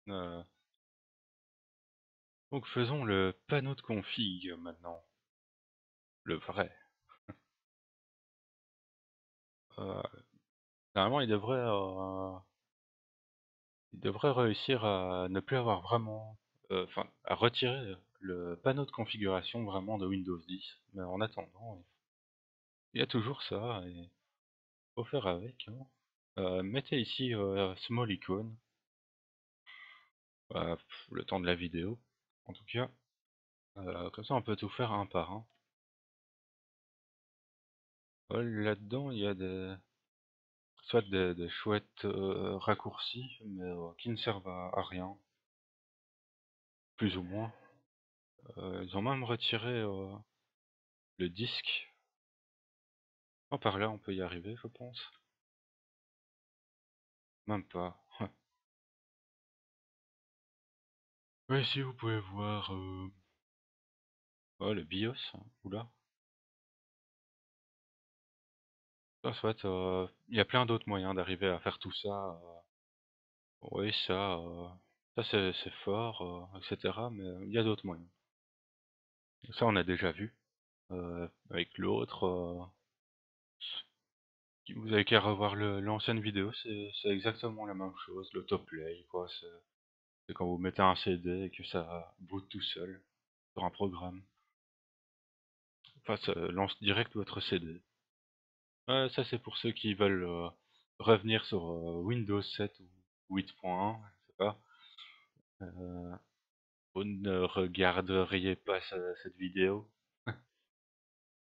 Heu, donc faisons le panneau de config maintenant, le vrai. Heu, Normalement il devrait réussir à ne plus avoir vraiment, enfin à retirer le panneau de configuration vraiment de Windows 10. Mais en attendant, il y a toujours ça et faut faire avec, hein. Mettez ici, small icon, heu, le temps de la vidéo, en tout cas. Comme ça on peut tout faire un par un. Là-dedans il y a soit des chouettes, raccourcis, mais qui ne servent à rien, plus ou moins. Ils ont même retiré, le disque. Oh, par là, on peut y arriver, je pense. Même pas. Ouais, ici, vous pouvez voir, oh, le BIOS. Oula. Ça, soit, il y a plein d'autres moyens d'arriver à faire tout ça. Oui, ça c'est fort, etc. Mais il y a d'autres moyens. Ça, on a déjà vu. Avec l'autre, vous avez qu'à revoir l'ancienne vidéo, c'est exactement la même chose. L'autoplay, quoi. C'est quand vous mettez un CD et que ça boot tout seul sur un programme. Enfin, ça lance direct votre CD. Ouais, ça c'est pour ceux qui veulent revenir sur Windows 7 ou 8.1, je sais pas. Euh, Vous ne regarderiez pas cette vidéo.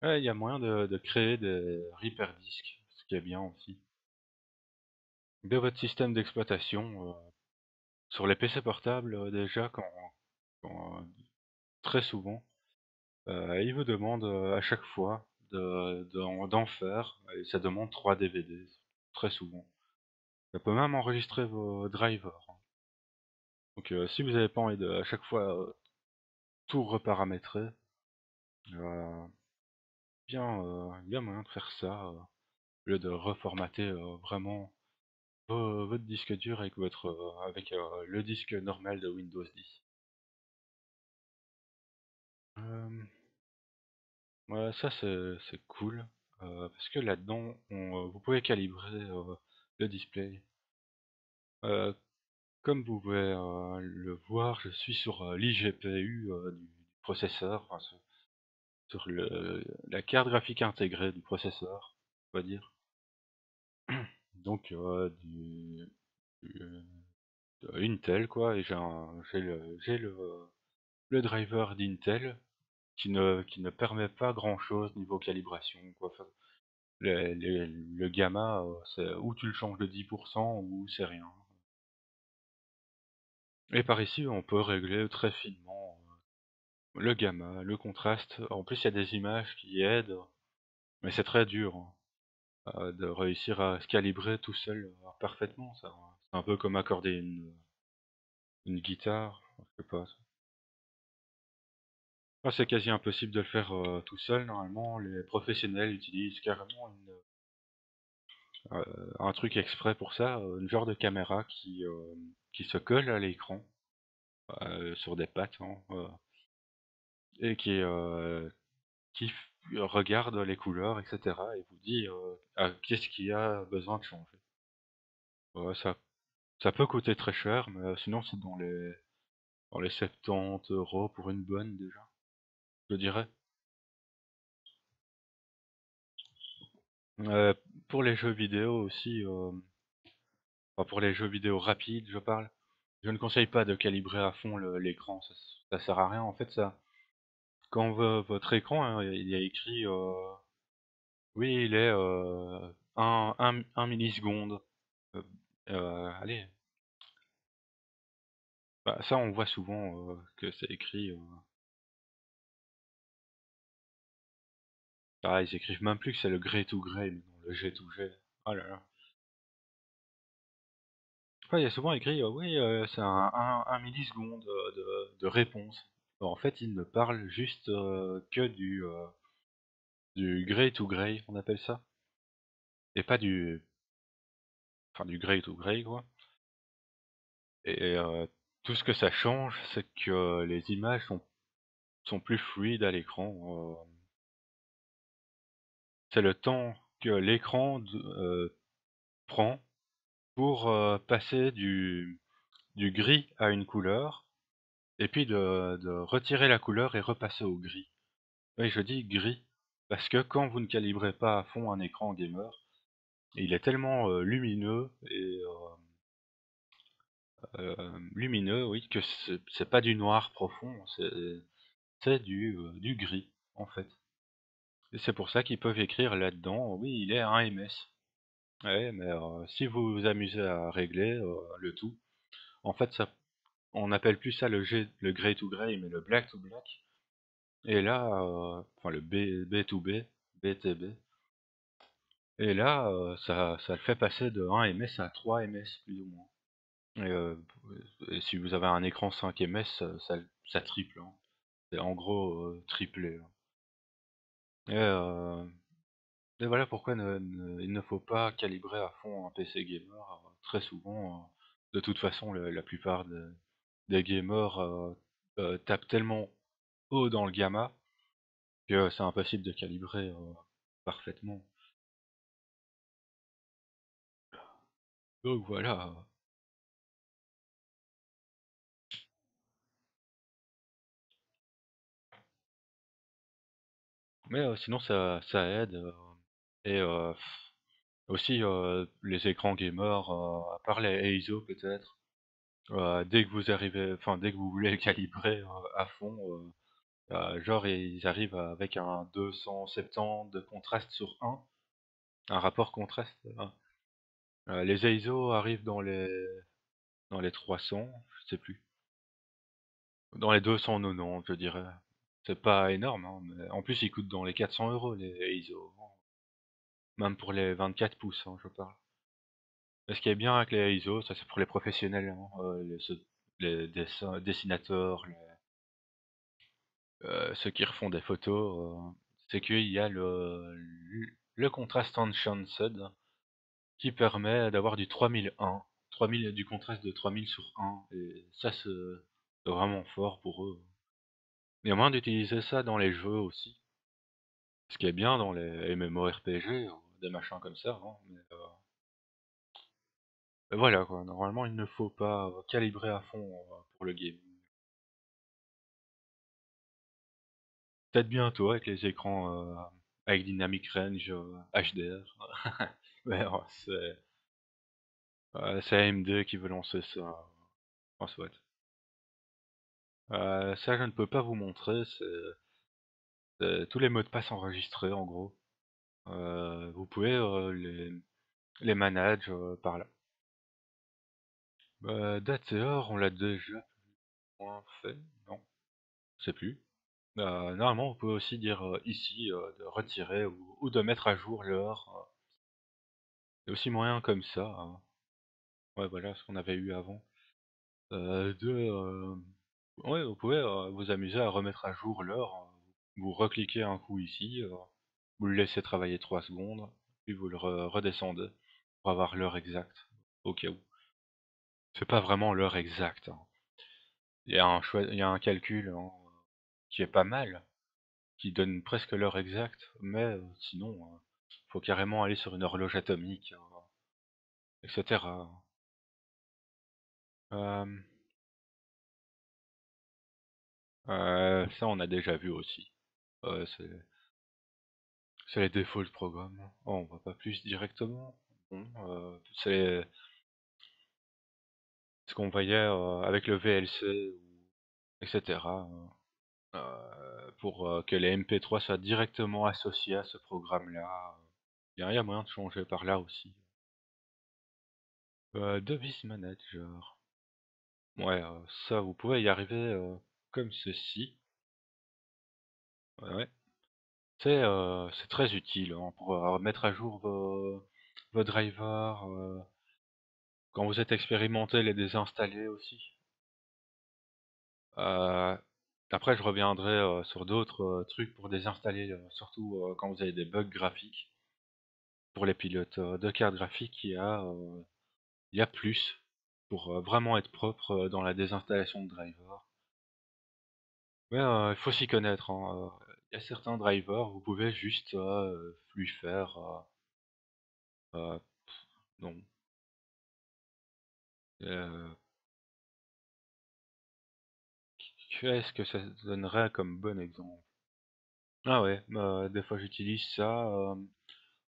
Ouais, il y a moyen de créer des repair disques, ce qui est bien aussi. De votre système d'exploitation, sur les PC portables déjà, très souvent, il vous demande à chaque fois d'en faire, et ça demande 3 DVD, très souvent. Ça peut même enregistrer vos drivers, hein. Donc si vous n'avez pas envie de à chaque fois tout reparamétrer, euh, il y a moyen de faire ça, au lieu de reformater vraiment votre disque dur avec le disque normal de Windows 10. Euh, ouais, ça c'est cool, parce que là-dedans, vous pouvez calibrer le display. Euh, Comme vous pouvez le voir, je suis sur l'IGPU du processeur, enfin, sur la carte graphique intégrée du processeur, on va dire. Donc du- de Intel quoi, et j'ai le driver d'Intel qui ne permet pas grand chose niveau calibration quoi. Enfin, le gamma, c'est ou tu le changes de 10% ou c'est rien. Et par ici, on peut régler très finement le gamma, le contraste. En plus, il y a des images qui aident, mais c'est très dur, hein, de réussir à se calibrer tout seul parfaitement. Ça, hein. C'est un peu comme accorder une guitare, je sais pas. C'est quasi impossible de le faire tout seul. Normalement, les professionnels utilisent carrément un truc exprès pour ça, une genre de caméra qui se colle à l'écran sur des pattes, hein, et qui regarde les couleurs, etc. et vous dit qu'est-ce qu'il y a besoin de changer. Ouais, ça peut coûter très cher, mais sinon c'est dans les 70 € pour une bonne déjà, je dirais. Euh, pour les jeux vidéo aussi, enfin, pour les jeux vidéo rapides, je parle. Je ne conseille pas de calibrer à fond l'écran, ça sert à rien. En fait, quand votre écran, hein, il y a écrit, oui, il est 1 milliseconde. Euh, Allez, bah, ça on voit souvent que c'est écrit. Ils écrivent même plus que c'est le grey to grey, mais non, le G to G. Oh là là. Ouais, il y a souvent écrit, oui, c'est un milliseconde de réponse. En fait, il ne parle juste que du grey to grey, on appelle ça. Et pas enfin, du grey to grey, quoi. Et Tout ce que ça change, c'est que les images sont plus fluides à l'écran. C'est le temps que l'écran prend pour passer du gris à une couleur, et puis de retirer la couleur et repasser au gris. Oui, je dis gris, parce que quand vous ne calibrez pas à fond un écran gamer, il est tellement lumineux et lumineux, oui, que c'est pas du noir profond, c'est du gris, en fait. Et c'est pour ça qu'ils peuvent écrire là-dedans, oui, il est à 1 ms. Ouais, mais si vous vous amusez à régler le tout, en fait, ça, on appelle plus ça le grey to grey, mais le black to black. Et là, enfin le B to B, BTB. Et là, ça le fait passer de 1 ms à 3 ms, plus ou moins. Et, et si vous avez un écran 5 ms, ça triple, hein. C'est en gros triplé, hein. Et, et voilà pourquoi il ne faut pas calibrer à fond un PC gamer. Très souvent, de toute façon, la plupart des gamers tapent tellement haut dans le gamma que c'est impossible de calibrer parfaitement. Donc voilà. Mais sinon ça aide, et aussi les écrans gamers, à part les ISO peut-être, dès que vous arrivez, enfin dès que vous voulez le calibrer à fond, genre ils arrivent avec un 270 de contraste sur 1, un rapport contraste, hein. Les ISO arrivent dans les 300, je sais plus, dans les 290 je dirais. C'est pas énorme, hein, mais en plus ils coûtent dans les 400 € les ISO, même pour les 24 pouces, hein, je parle. Et ce qui est bien avec les ISO, ça c'est pour les professionnels, hein, les dessinateurs, ceux qui refont des photos, c'est qu'il y a le contrast enhanced qui permet d'avoir du 3001, 3000, du contraste de 3000 sur 1, et ça c'est vraiment fort pour eux. Il y a moyen d'utiliser ça dans les jeux aussi. Ce qui est bien dans les MMORPG, des machins comme ça, hein, mais voilà quoi, normalement il ne faut pas calibrer à fond pour le game. Peut-être bientôt avec les écrans avec Dynamic Range HDR. Mais c'est AMD qui veut lancer ça en soit. Ça je ne peux pas vous montrer, c'est tous les mots de passe enregistrés en gros. Vous pouvez les manage par là. Dateor, on l'a déjà moins fait, non, je sais plus. Normalement, vous pouvez aussi dire ici de retirer ou de mettre à jour l'heure. Il y a aussi moyen comme ça, hein. Ouais, voilà ce qu'on avait eu avant. Ouais, vous pouvez vous amuser à remettre à jour l'heure. Vous recliquez un coup ici, vous le laissez travailler 3 secondes, puis vous le redescendez pour avoir l'heure exacte, au cas où. C'est pas vraiment l'heure exacte, hein. Il y a un calcul, hein, qui est pas mal, qui donne presque l'heure exacte, mais sinon, faut carrément aller sur une horloge atomique, etc. Hem, Ça on a déjà vu aussi. C'est les défauts du programme. Oh, on voit pas plus directement. Bon, c'est ce qu'on voyait avec le VLC, etc. Pour que les MP3 soient directement associés à ce programme-là. Il y a moyen de changer par là aussi. Device Manager. Ouais, ça, vous pouvez y arriver comme ceci. Ouais. C'est très utile hein, pour mettre à jour vos drivers. Quand vous êtes expérimenté, les désinstaller aussi. Après, je reviendrai sur d'autres trucs pour désinstaller, surtout quand vous avez des bugs graphiques. Pour les pilotes de cartes graphiques, il y a plus. pour vraiment être propre dans la désinstallation de drivers. Mais il faut s'y connaître, hein. Il y a certains drivers, vous pouvez juste lui faire euh, non. Euh, Qu'est-ce que ça donnerait comme bon exemple? Ah ouais, des fois j'utilise ça. En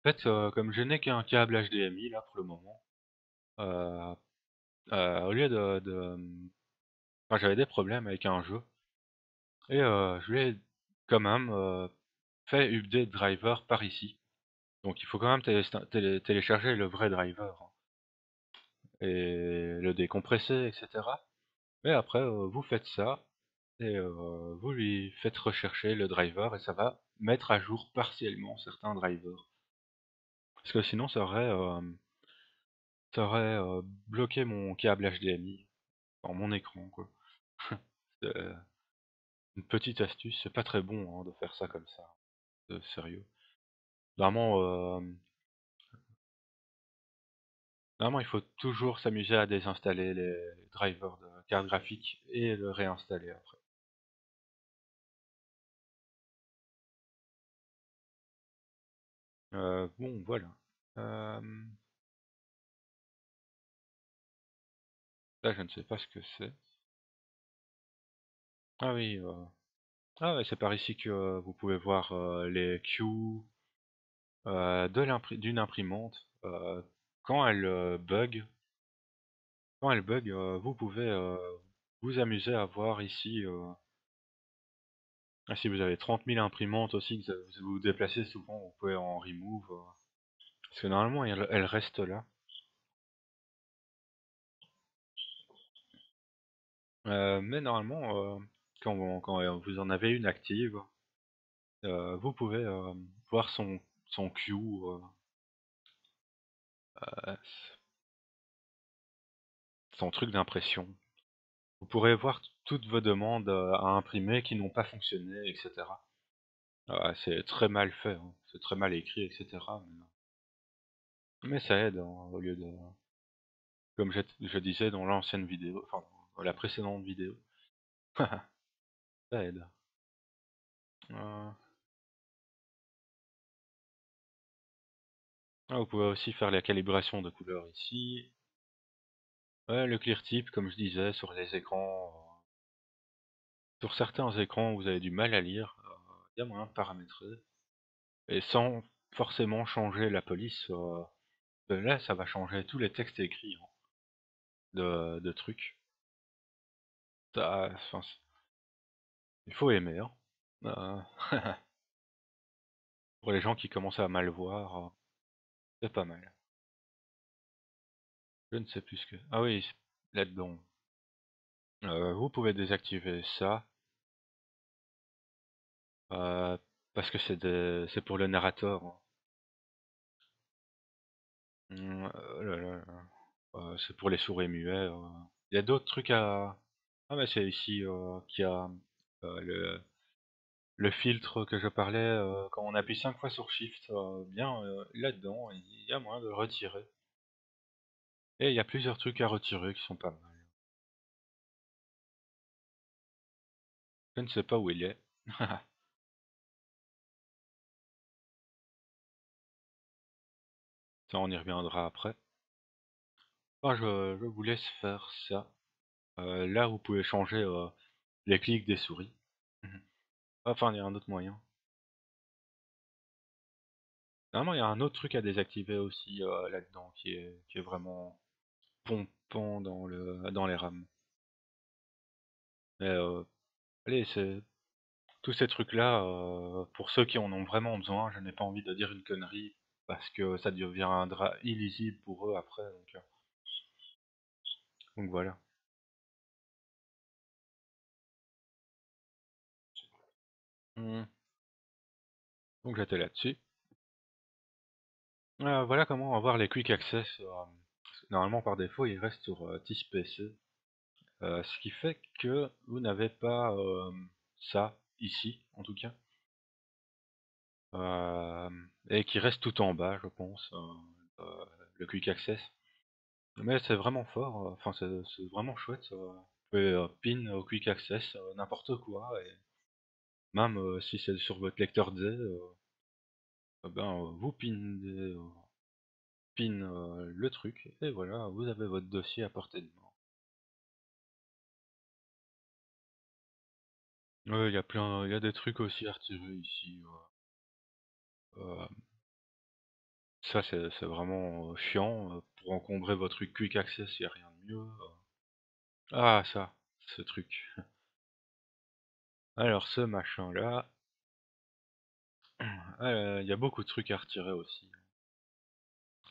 fait, comme je n'ai qu'un câble HDMI là pour le moment, euh, au lieu enfin, j'avais des problèmes avec un jeu et je lui ai quand même fait update driver par ici. Donc il faut quand même télécharger le vrai driver, hein, et le décompresser, etc. Mais après, vous faites ça et vous lui faites rechercher le driver et ça va mettre à jour partiellement certains drivers. Parce que sinon ça aurait bloqué mon câble HDMI dans mon écran, quoi. C'est une petite astuce, c'est pas très bon hein, de faire ça comme ça, sérieux. Vraiment, vraiment, il faut toujours s'amuser à désinstaller les drivers de carte graphique et le réinstaller après. Bon, voilà. Euh, Là, je ne sais pas ce que c'est. Ah oui, ah ouais, c'est par ici que vous pouvez voir les queues d'une imprimante. Quand elle bug, vous pouvez vous amuser à voir ici. Si vous avez 30 000 imprimantes aussi, que vous vous déplacez souvent, vous pouvez en remove. Parce que normalement, elle reste là. Mais normalement, quand vous en avez une active, vous pouvez voir son queue, euh, son truc d'impression. Vous pourrez voir toutes vos demandes à imprimer qui n'ont pas fonctionné, etc. C'est très mal fait, hein. C'est très mal écrit, etc. Mais ça aide, hein, au lieu de... Comme je disais dans l'ancienne vidéo, enfin dans la précédente vidéo, ça aide. Euh, Vous pouvez aussi faire la calibration de couleurs ici. Ouais, le clear type, comme je disais, sur les écrans, sur certains écrans, vous avez du mal à lire. Il y a moyen de paramétrer. Et sans forcément changer la police. Là, ça va changer tous les textes écrits hein, de trucs. Enfin, il faut aimer. Hein. Euh, pour les gens qui commencent à mal voir, c'est pas mal. Je ne sais plus ce que... Ah oui, là-dedans. Vous pouvez désactiver ça. euh, Parce que c'est pour le narrateur. Hein. Oh là là là. C'est pour les souris muets. Il y a d'autres trucs à... Ah mais c'est ici qu'il y a le filtre que je parlais. Quand on appuie 5 fois sur Shift, bien là-dedans, il y a moyen de le retirer. Et il y a plusieurs trucs à retirer qui sont pas mal. Je ne sais pas où il est. Ça, on y reviendra après. Ah, je vous laisse faire ça. Là, vous pouvez changer les clics des souris. Mhm. Enfin, il y a un autre moyen. Normalement, il y a un autre truc à désactiver aussi là-dedans qui est vraiment pompant dans les rames. Mais allez, tous ces trucs-là, pour ceux qui en ont vraiment besoin, je n'ai pas envie de dire une connerie parce que ça deviendra illisible pour eux après. Donc voilà. Hmm. Donc j'étais là-dessus. Voilà comment avoir les quick access. Normalement, par défaut, ils restent sur TIS-PC. Ce qui fait que vous n'avez pas ça ici, en tout cas. Et qui reste tout en bas, je pense, le quick access. Mais c'est vraiment fort, enfin c'est vraiment chouette. Vous pouvez pin au quick access n'importe quoi, et même si c'est sur votre lecteur D, ben vous pin le truc, et voilà, vous avez votre dossier à portée de main. Ouais, il y a des trucs aussi à retirer ici. Euh, Ça c'est vraiment chiant. Pour encombrer votre quick access, il n'y a rien de mieux. Ah ça, ce truc. Alors ce machin là, il y a beaucoup de trucs à retirer aussi.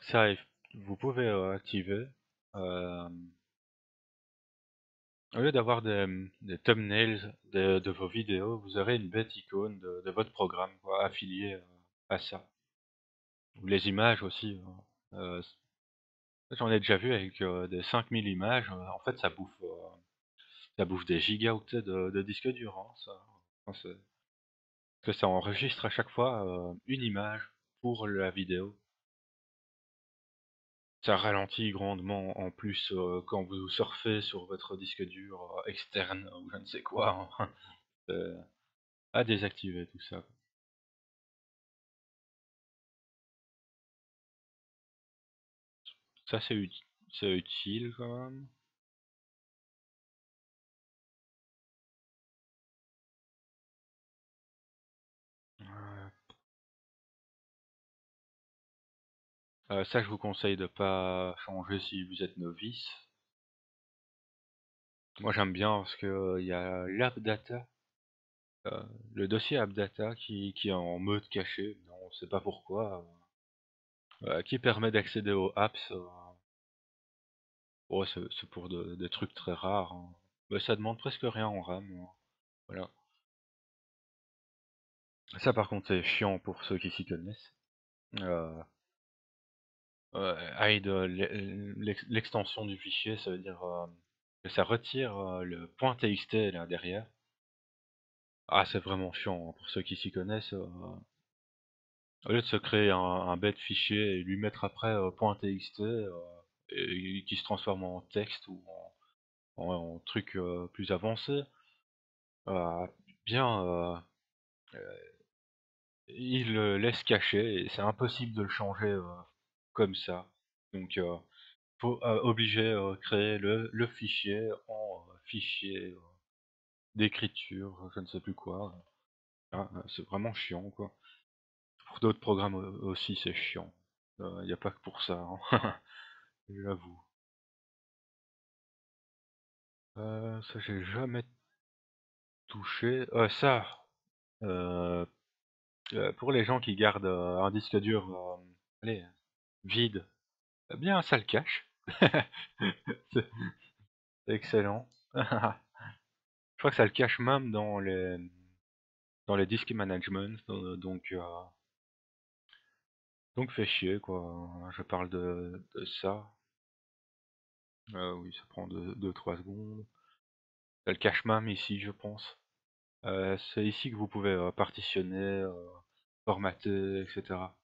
Ça, vous pouvez activer. euh, Au lieu d'avoir des thumbnails de vos vidéos, vous aurez une bête icône de votre programme quoi, affiliée à ça. Ou les images aussi. J'en ai déjà vu avec des 5000 images. En fait, ça bouffe des gigaoctets de disque dur. Hein, ça. Enfin, que ça enregistre à chaque fois une image pour la vidéo. Ça ralentit grandement en plus quand vous surfez sur votre disque dur externe ou je ne sais quoi. Hein. C'est à désactiver tout ça. Ça c'est utile quand même. Euh, Ça je vous conseille de pas changer si vous êtes novice. Moi j'aime bien parce que il y a l'AppData, euh, le dossier AppData qui est en mode caché, on ne sait pas pourquoi, qui permet d'accéder aux apps. Ouais, c'est pour des trucs très rares. Hein. Mais ça demande presque rien en RAM. Hein. Voilà. Ça par contre c'est chiant pour ceux qui s'y connaissent. Euh, Hide l'extension du fichier, ça veut dire que ça retire le .txt là derrière. Ah c'est vraiment chiant hein, pour ceux qui s'y connaissent. Au lieu de se créer un bête fichier et lui mettre après .txt et qui se transforme en texte ou en truc plus avancé, euh, bien il le laisse caché et c'est impossible de le changer comme ça. Donc faut obligé créer le fichier en fichier d'écriture, je ne sais plus quoi. Ah, c'est vraiment chiant quoi. Pour d'autres programmes aussi c'est chiant. Il n'y a pas que pour ça, hein. J'avoue. Ça j'ai jamais touché. Ça, euh, pour les gens qui gardent un disque dur allez, vide, eh bien ça le cache. C'est c'est excellent. Je crois que ça le cache même dans les disk management, donc fait chier quoi. Je parle de ça. Oui, ça prend 2-3 secondes. Ça le cache même ici, je pense. C'est ici que vous pouvez partitionner, formater, etc.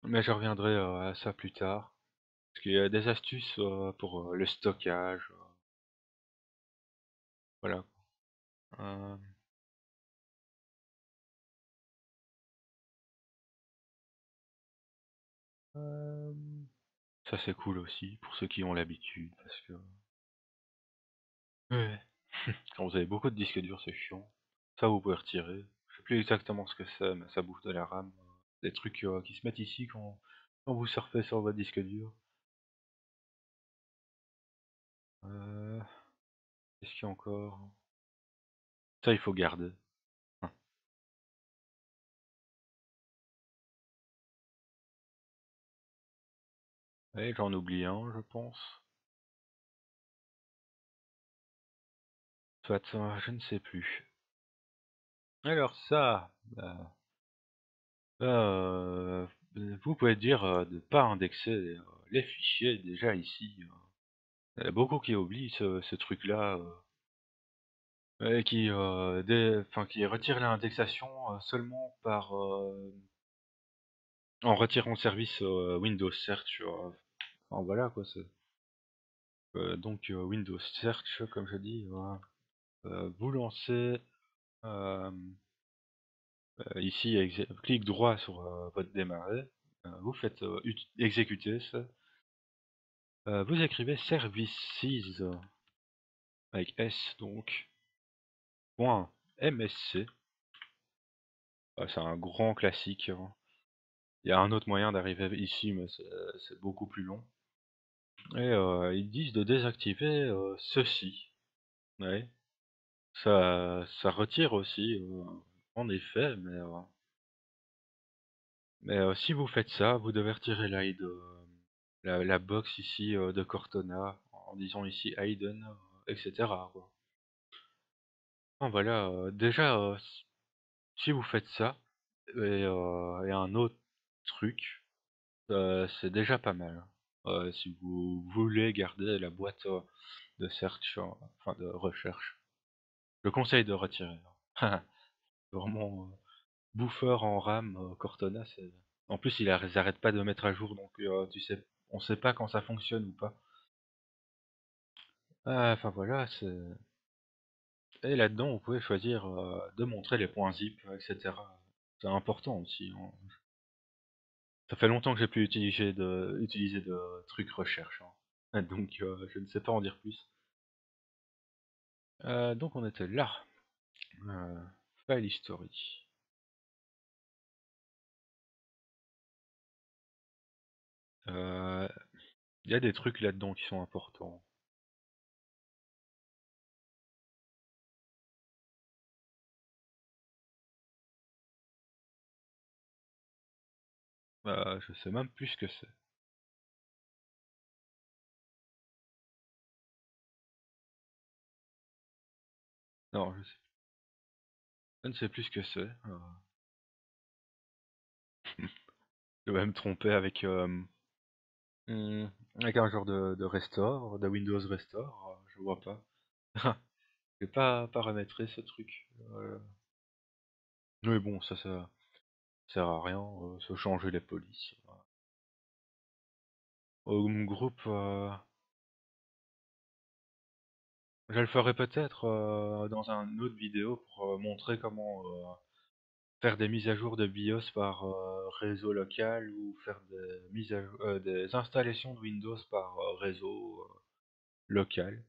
Mais je reviendrai à ça plus tard. Parce qu'il y a des astuces pour le stockage. Voilà. Euh, euh, Ça c'est cool aussi pour ceux qui ont l'habitude parce que ouais. Quand vous avez beaucoup de disques durs, c'est chiant. Ça vous pouvez retirer. Je sais plus exactement ce que c'est, mais ça bouffe de la RAM. Des trucs qui se mettent ici quand vous surfez sur votre disque dur. Euh, Qu'est-ce qu'il y a encore? Ça il faut garder. Hein. Ouais, j'en oublie un, je pense. Soit, je ne sais plus. Alors ça, euh, vous pouvez dire de ne pas indexer les fichiers déjà ici. Il y a beaucoup qui oublient ce truc-là, enfin, qui retirent l'indexation seulement en retirant le service Windows Search. Enfin voilà quoi, c'est donc Windows Search comme je dis, voilà. Vous lancez ici clic droit sur votre démarrer, vous faites exécuter ça. Vous écrivez services avec S donc .msc. C'est un grand classique, hein. Il y a un autre moyen d'arriver ici, mais c'est beaucoup plus long. Et ils disent de désactiver ceci. Ouais. Ça retire aussi, en effet, mais si vous faites ça, vous devez retirer l'hide, la box ici de Cortana, en disant ici hidden, etc. quoi. Enfin, voilà, déjà, si vous faites ça, et un autre truc, c'est déjà pas mal. Si vous voulez garder la boîte de search, enfin de recherche, je conseille de retirer. Vraiment, bouffeur en RAM, Cortana, c'est. En plus, ils arrêtent pas de mettre à jour, donc tu sais, on sait pas quand ça fonctionne ou pas. Enfin voilà, c'est. Et là-dedans, vous pouvez choisir de montrer les points zip, etc. C'est important aussi, hein. Ça fait longtemps que j'ai plus utilisé de trucs recherche, hein. Donc je ne sais pas en dire plus. Donc on était là. Euh, File history. Il y a des trucs là-dedans qui sont importants. Je sais même plus ce que c'est. Non, je ne sais plus ce que c'est. Je vais me tromper hmm, avec un genre de restore, de Windows Restore, je vois pas. Je vais pas paramétrer ce truc. Mais bon, ça sert à rien, se changer les polices. Home group, je le ferai peut-être dans une autre vidéo pour montrer comment faire des mises à jour de BIOS par réseau local ou faire des des installations de Windows par réseau local.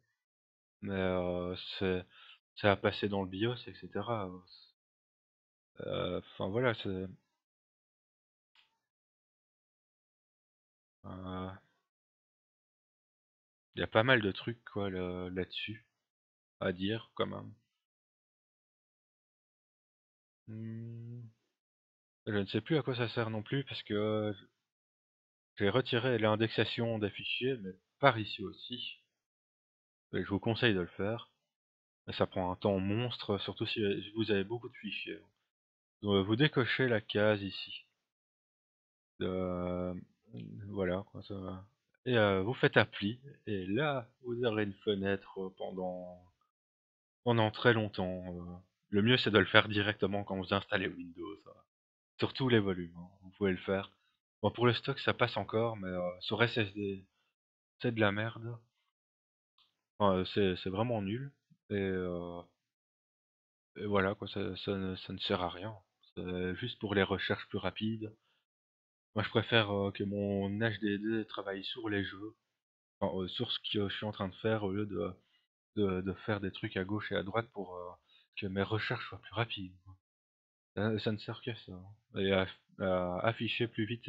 Mais c'est à passer dans le BIOS, etc. Enfin voilà, euh, il y a pas mal de trucs quoi là-dessus à dire quand même. Hmm, je ne sais plus à quoi ça sert non plus parce que j'ai retiré l'indexation des fichiers, mais par ici aussi. Et je vous conseille de le faire. Mais ça prend un temps monstre, surtout si vous avez beaucoup de fichiers. Donc, vous décochez la case ici. Euh, voilà, quoi, ça va. Et vous faites appli, et là, vous aurez une fenêtre pendant très longtemps. Le mieux, c'est de le faire directement quand vous installez Windows. Surtout les volumes, hein, vous pouvez le faire. Bon, pour le stock, ça passe encore, mais sur SSD, c'est de la merde. Enfin, c'est vraiment nul. Et, euh, et voilà, quoi, ça ne sert à rien. C'est juste pour les recherches plus rapides. Moi, je préfère que mon HDD travaille sur les jeux, enfin, sur ce que je suis en train de faire, au lieu de faire des trucs à gauche et à droite pour que mes recherches soient plus rapides. Ça ne sert qu'à ça, hein. Et à afficher plus vite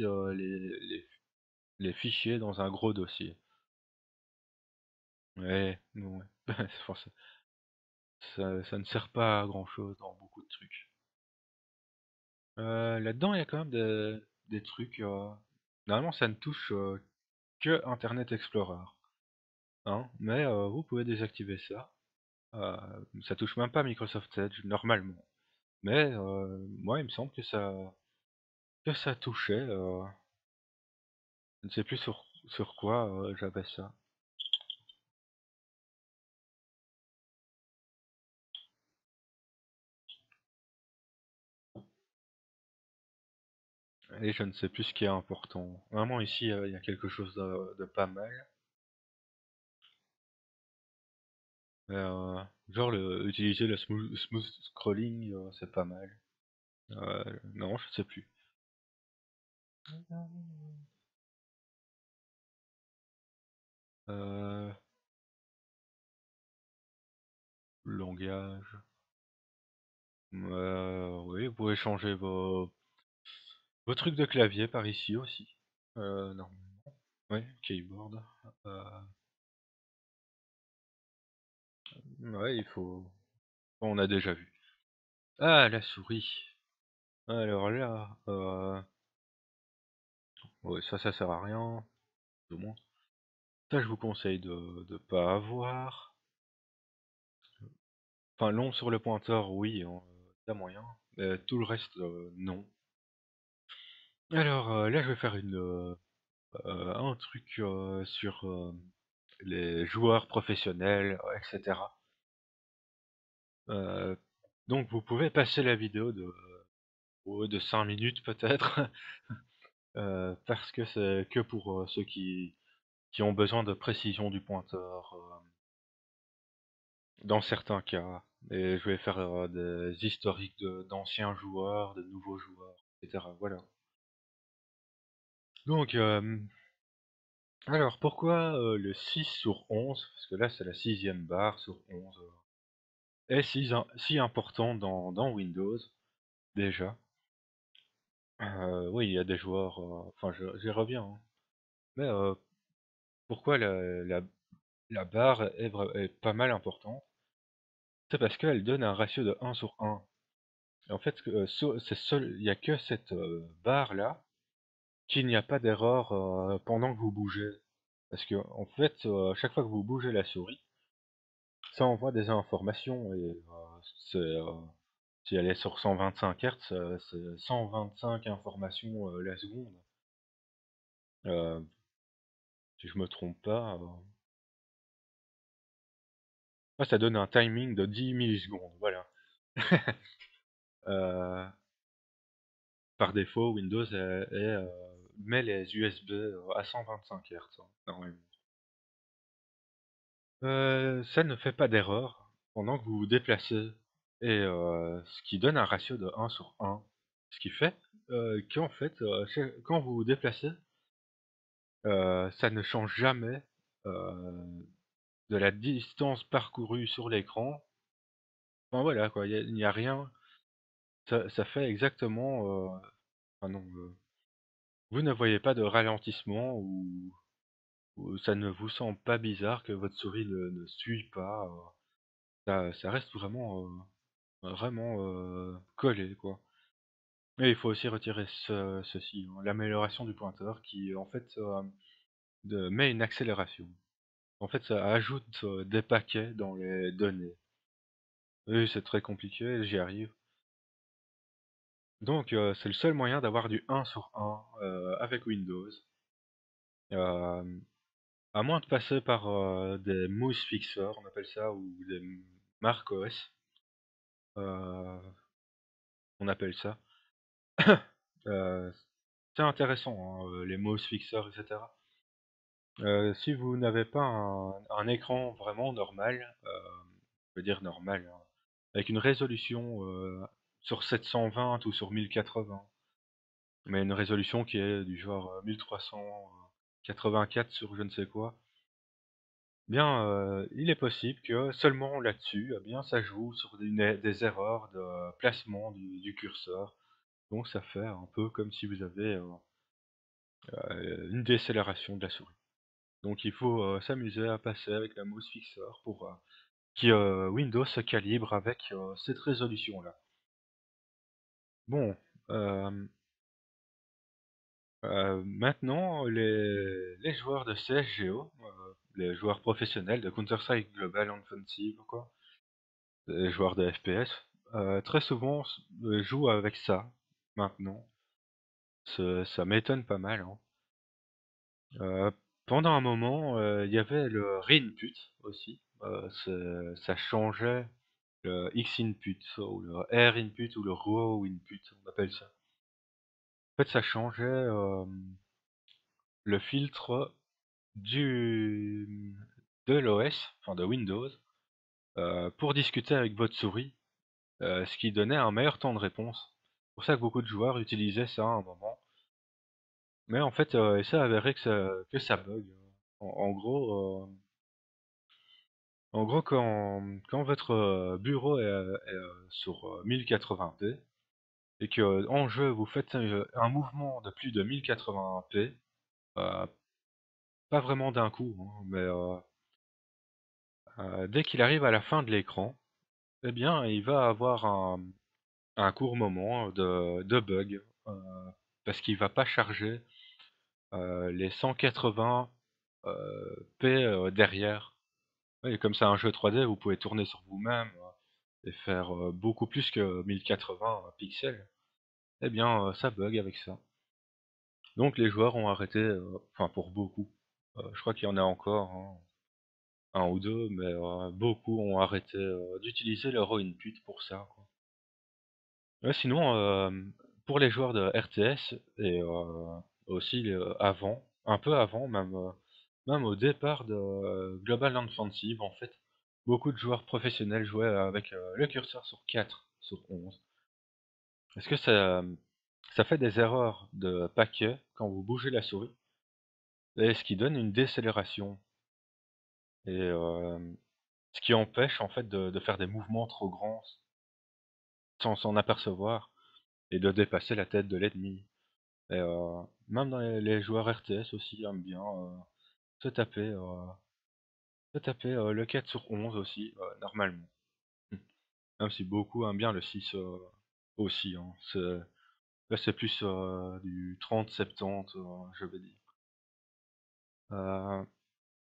les fichiers dans un gros dossier. Ouais, non, ouais. Enfin, ça ne sert pas à grand chose dans beaucoup de trucs. Là-dedans, il y a quand même des trucs. Normalement, ça ne touche que Internet Explorer, hein, mais vous pouvez désactiver ça. Euh, Ça touche même pas Microsoft Edge normalement. Mais moi, il me semble que ça touchait. Je ne sais plus sur quoi j'avais ça. Et je ne sais plus ce qui est important. Vraiment ici, il y a quelque chose de pas mal. Genre utiliser le smooth scrolling, c'est pas mal. Non, je sais plus. Euh, Langage. Oui, vous pouvez changer vos trucs de clavier par ici aussi. Non. Ouais, keyboard. Euh, ouais, il faut. On a déjà vu. Ah, la souris. Alors là, ouais, ça sert à rien, au moins. Ça, je vous conseille de pas avoir. Enfin, long sur le pointeur, oui, y a moyen. Mais tout le reste, non. Alors là, je vais faire un truc sur les joueurs professionnels, etc. Donc, vous pouvez passer la vidéo de 5 minutes peut-être, parce que c'est que pour ceux qui ont besoin de précision du pointeur, dans certains cas. Et je vais faire des historiques d'anciens joueurs, de nouveaux joueurs, etc. Voilà. Donc, alors pourquoi le 6 sur 11, parce que là c'est la 6e barre sur 11, est si important dans Windows, déjà. Oui, il y a des joueurs, enfin j'y reviens, hein. Mais pourquoi la barre est pas mal importante? C'est parce qu'elle donne un ratio de 1 sur 1. Et en fait, il n'y a que cette barre-là qu'il n'y a pas d'erreur pendant que vous bougez. Parce que en fait, chaque fois que vous bougez la souris, ça envoie des informations et si elle est sur 125 Hz, c'est 125 informations la seconde. Si je me trompe pas, ça donne un timing de 10 millisecondes, voilà. Par défaut, Windows met les USB à 125 Hz, hein, normalement. Ça ne fait pas d'erreur pendant que vous vous déplacez, et ce qui donne un ratio de 1 sur 1. Ce qui fait qu'en fait, quand vous vous déplacez, ça ne change jamais de la distance parcourue sur l'écran. Enfin voilà quoi, il n'y a rien. Ça fait exactement. Enfin non, vous ne voyez pas de ralentissement ou ça ne vous semble pas bizarre que votre souris ne suit pas. Ça reste vraiment collé quoi. Et il faut aussi retirer ceci, hein, l'amélioration du pointeur qui en fait met une accélération. En fait, ça ajoute des paquets dans les données. Oui, c'est très compliqué, j'y arrive. Donc, c'est le seul moyen d'avoir du 1 sur 1 avec Windows. Euh, à moins de passer par des mouse fixers, on appelle ça, ou des macOS, euh, on appelle ça. Euh, c'est intéressant, hein, les mouse fixers, etc. Si vous n'avez pas un écran vraiment normal, je veux dire normal, hein, avec une résolution sur 720 ou sur 1080, mais une résolution qui est du genre 1384 sur je ne sais quoi, bien, il est possible que seulement là-dessus, eh bien, ça joue sur des erreurs de placement du curseur. Donc ça fait un peu comme si vous avez une décélération de la souris. Donc il faut s'amuser à passer avec la mouse fixer pour Windows se calibre avec cette résolution-là. Bon, euh, maintenant les joueurs de CSGO, les joueurs professionnels de Counter-Strike Global Offensive, quoi, les joueurs de FPS, très souvent jouent avec ça maintenant. Ça m'étonne pas mal, hein. Euh, Pendant un moment, il y avait le re-input aussi. Ça changeait le X input ou le R input ou le raw input, on appelle ça. En fait, ça changeait le filtre du de l'OS, enfin de Windows, pour discuter avec votre souris, ce qui donnait un meilleur temps de réponse. C'est pour ça que beaucoup de joueurs utilisaient ça à un moment. Mais en fait, il s'est avéré que ça bug. En en gros, quand votre, bureau est sur, 1080p et que en jeu vous faites, un mouvement de plus de 1080p, pas vraiment d'un coup, hein, mais dès qu'il arrive à la fin de l'écran, eh bien, il va avoir un court moment de bug, parce qu'il va pas charger, les 180, p, derrière. Oui, comme c'est un jeu 3D, vous pouvez tourner sur vous-même, et faire, beaucoup plus que 1080 pixels. Eh bien, ça bug avec ça. Donc les joueurs ont arrêté, enfin pour beaucoup, je crois qu'il y en a encore, hein, 1 ou 2, mais beaucoup ont arrêté, d'utiliser leur input pour ça, quoi. Ouais, sinon, pour les joueurs de RTS et aussi, avant, un peu avant même, même au départ de Global Offensive, en fait, beaucoup de joueurs professionnels jouaient avec, le curseur sur 4 sur 11. Parce que ça fait des erreurs de paquet quand vous bougez la souris et ce qui donne une décélération et ce qui empêche, en fait, de faire des mouvements trop grands sans s'en apercevoir et de dépasser la tête de l'ennemi. Et même dans les joueurs RTS aussi aiment bien, se taper, le 4 sur 11 aussi, normalement. Mmh. Même si beaucoup aiment bien le 6, aussi, hein. Là, c'est plus, du 30-70, je veux dire. Heu,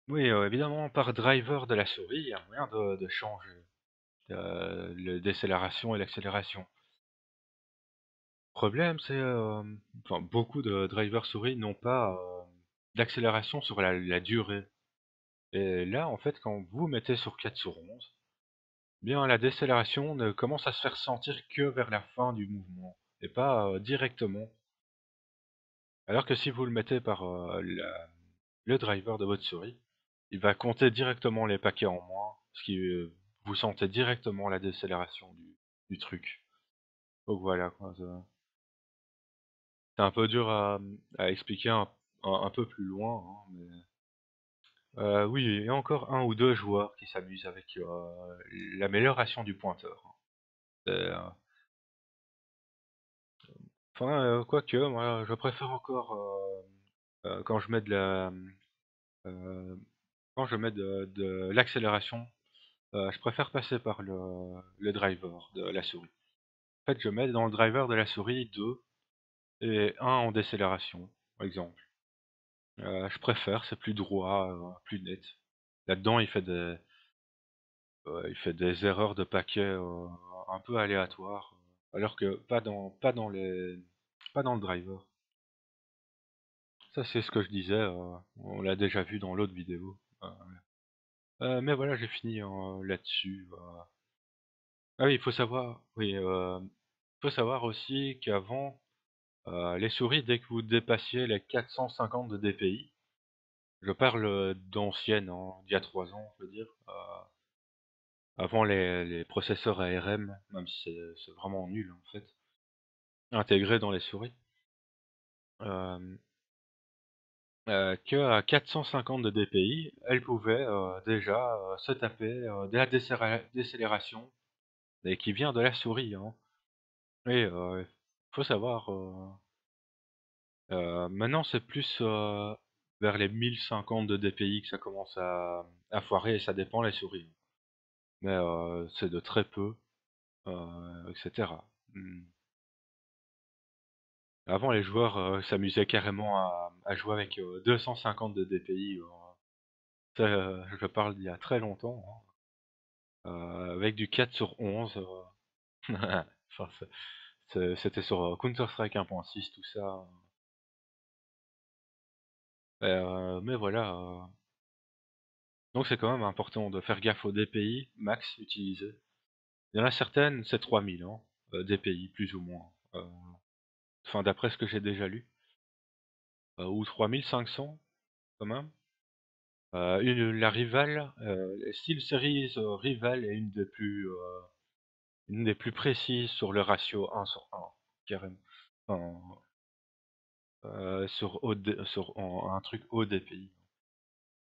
oui, évidemment, par driver de la souris, il y a moyen de changer, le décélération et l'accélération. Problème, c'est, enfin, beaucoup de drivers souris n'ont pas, d'accélération sur la durée. Et là, en fait, quand vous mettez sur 4 sur 11, bien la décélération ne commence à se faire sentir que vers la fin du mouvement et pas, directement. Alors que si vous le mettez par, le driver de votre souris, il va compter directement les paquets en moins, ce qui, vous sentez directement la décélération du truc. Donc voilà quoi, c'est un peu dur à expliquer un peu plus loin, hein, mais oui, il y a encore un ou 2 joueurs qui s'amusent avec, l'amélioration du pointeur, hein. C'est, enfin, quoique, moi, je préfère encore, quand je mets de la, quand je mets de l'accélération, je préfère passer par le driver de la souris. En fait, je mets dans le driver de la souris 2 et un en décélération, par exemple. Je préfère, c'est plus droit, plus net. Là-dedans, il fait des erreurs de paquets, un peu aléatoires, alors que pas dans le driver. Ça, c'est ce que je disais, on l'a déjà vu dans l'autre vidéo. Mais voilà, j'ai fini, là-dessus, Ah oui, il faut savoir oui, faut savoir aussi qu'avant, les souris, dès que vous dépassiez les 450 de DPI, je parle, d'anciennes, hein, d'il y a 3 ans, je veux dire, avant les processeurs ARM, même si c'est vraiment nul, en fait, intégrés dans les souris, hem, qu'à 450 de DPI, elles pouvaient, déjà, se taper, de la décélération et qui vient de la souris, hein. Et faut savoir, maintenant c'est plus, vers les 1050 de DPI que ça commence à foirer et ça dépend les souris. Mais c'est de très peu, et cetera. Mmh. Avant les joueurs, s'amusaient carrément à jouer avec, 250 de DPI, ça, je parle d'il y a très longtemps, hein, avec du 4 sur 11, enfin c'était sur, Counter Strike 1.6 tout ça, mais voilà, donc c'est quand même important de faire gaffe aux DPI max utilisés. Il y en a certaines, c'est 3000, hein, DPI plus ou moins. enfin d'après ce que j'ai déjà lu, ou 3500 quand même. La Rival, SteelSeries Rival est une des plus précises sur le ratio 1/1, carrément. Enfin, sur un truc haut DPI.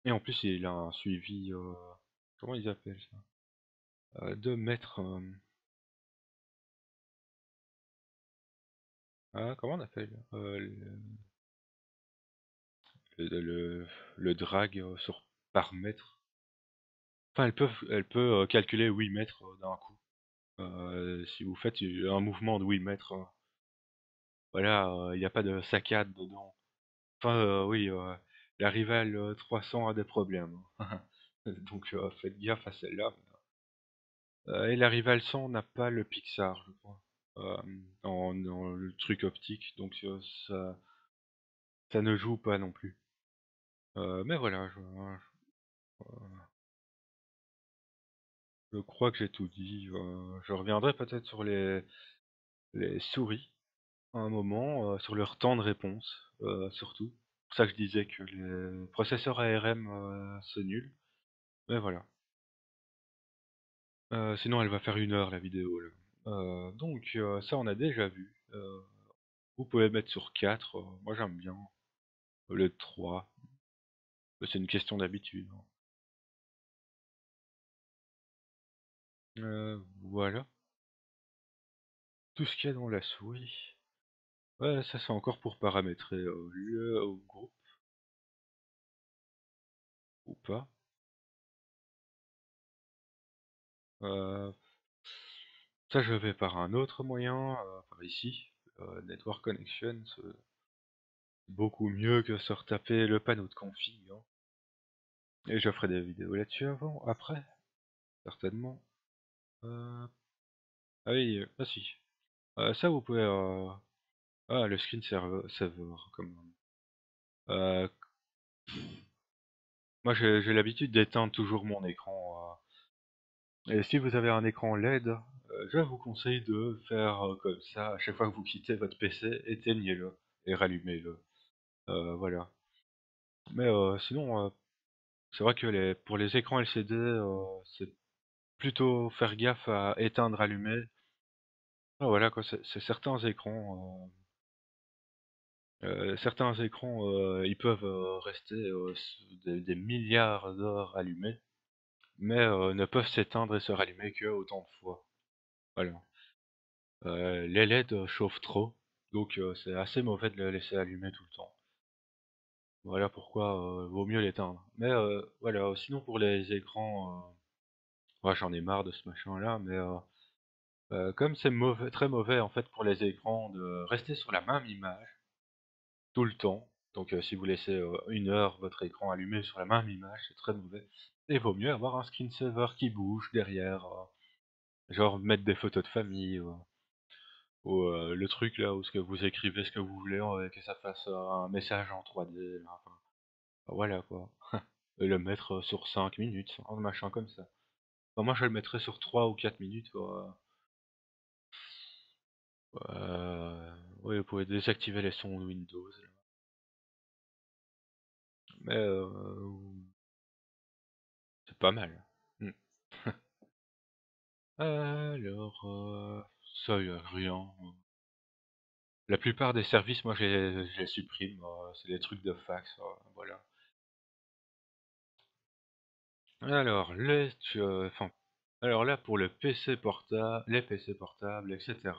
Et en plus, il a un suivi, comment ils appellent ça? 2 mètres. Comment on appelle le, le, le drag par mètre. Enfin, elle peut calculer 8 mètres d'un coup. Si vous faites un mouvement de 8 mètres, voilà, il n'y a pas de saccade dedans. Enfin, oui, la Rival 300 a des problèmes. Donc faites gaffe à celle-là. Et la Rival 100 n'a pas le Pixar, je crois, dans le truc optique, donc ça ne joue pas non plus. Mais voilà, je crois que j'ai tout dit. Je reviendrai peut-être sur les souris à un moment, sur leur temps de réponse, surtout. C'est pour ça que je disais que les processeurs ARM, c'est nul. Mais voilà. Sinon, elle va faire 1 heure la vidéo là. Donc ça, on a déjà vu. Vous pouvez mettre sur 4. Moi, j'aime bien. Au lieu de 3. C'est une question d'habitude, hein. Voilà. Tout ce qu'il y a dans la souris. Ouais, ça c'est encore pour paramétrer le groupe ou pas. Euh, Ça je vais par un autre moyen, par ici. Network Connection, c'est beaucoup mieux que se retaper le panneau de config, hein. Et je ferai des vidéos là-dessus avant, après, certainement. Ah oui, ah si. Ça vous pouvez... le screen saver, comme... Euh, Moi j'ai l'habitude d'éteindre toujours mon écran. Et si vous avez un écran LED, je vous conseille de faire comme ça, à chaque fois que vous quittez votre PC, éteignez-le et rallumez-le. Voilà. Mais sinon, c'est vrai que pour les écrans LCD, c'est plutôt faire gaffe à éteindre, allumer. Voilà quoi, c'est certains écrans, ils peuvent rester des milliards d'heures allumés, mais ne peuvent s'éteindre et se rallumer que autant de fois. Voilà. Les LED chauffent trop, donc c'est assez mauvais de le laisser allumer tout le temps. Voilà pourquoi vaut mieux l'éteindre. Mais voilà, sinon pour les écrans, ouais, j'en ai marre de ce machin-là, mais comme c'est mauvais, très mauvais en fait pour les écrans de rester sur la même image tout le temps, donc si vous laissez 1 heure votre écran allumé sur la même image, c'est très mauvais. Et il vaut mieux avoir un screensaver qui bouge derrière, genre mettre des photos de famille, ou le truc là où ce que vous écrivez ce que vous voulez, que ça fasse un message en 3D, là, enfin, voilà quoi. Et le mettre sur 5 minutes, un machin comme ça. Enfin, moi je le mettrais sur 3 ou 4 minutes quoi. Oui, vous pouvez désactiver les sons de Windows, là. Mais c'est pas mal. Hmm. Alors, ça y a rien. La plupart des services, moi je les supprime, c'est des trucs de fax, voilà. Alors, enfin, alors là pour le PC portable, les PC portables, etc.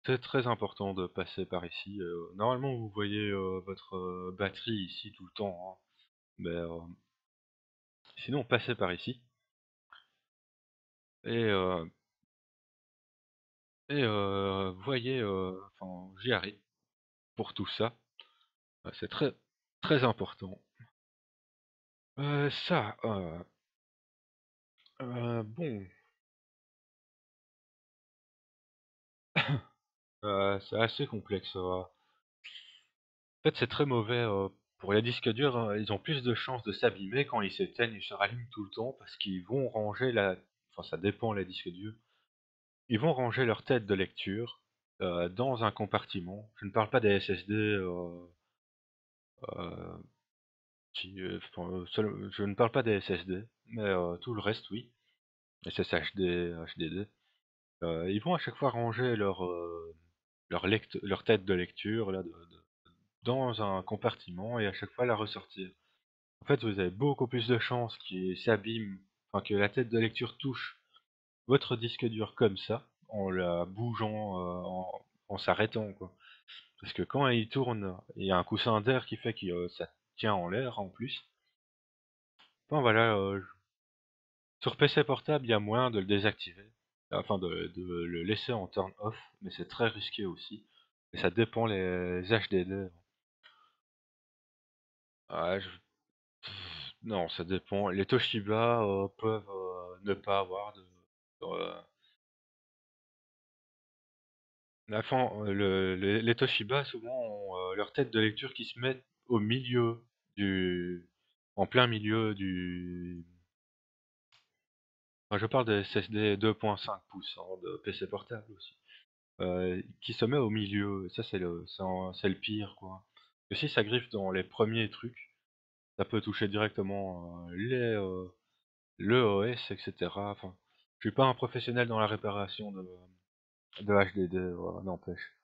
C'est très important de passer par ici. Normalement, vous voyez votre batterie ici tout le temps, hein. Mais sinon, passez par ici. Et, voyez, enfin, j'y arrive pour tout ça. C'est très, très important. Ça, bon, c'est assez complexe. En fait, c'est très mauvais pour les disques durs, hein. Ils ont plus de chances de s'abîmer quand ils s'éteignent, ils se rallument tout le temps parce qu'ils vont ranger la. Enfin, ça dépend les disques durs. Ils vont ranger leur tête de lecture, dans un compartiment. Je ne parle pas des SSD je ne parle pas des SSD, mais tout le reste, oui. SSHD, HDD. Ils vont à chaque fois ranger leur tête de lecture là, dans un compartiment et à chaque fois la ressortir. En fait, vous avez beaucoup plus de chances qu'il s'abîme, enfin que la tête de lecture touche votre disque dur comme ça, en la bougeant, en s'arrêtant, quoi. Parce que quand il tourne, il y a un coussin d'air qui fait que ça tient en l'air en plus. Enfin voilà, sur PC portable, il y a moyen de le désactiver, enfin de le laisser en turn off, mais c'est très risqué aussi. Et ça dépend les HDD. Ah, non, ça dépend. Les Toshiba peuvent ne pas avoir euh, enfin, les Toshiba souvent ont leur tête de lecture qui se met au milieu du, en plein milieu du. Enfin, je parle des SSD 2.5 pouces hein, de PC portable aussi. Qui se met au milieu. Ça, c'est le pire, quoi. Et si ça griffe dans les premiers trucs, ça peut toucher directement le OS, etc. Enfin, je suis pas un professionnel dans la réparation de HDD, voilà, n'empêche.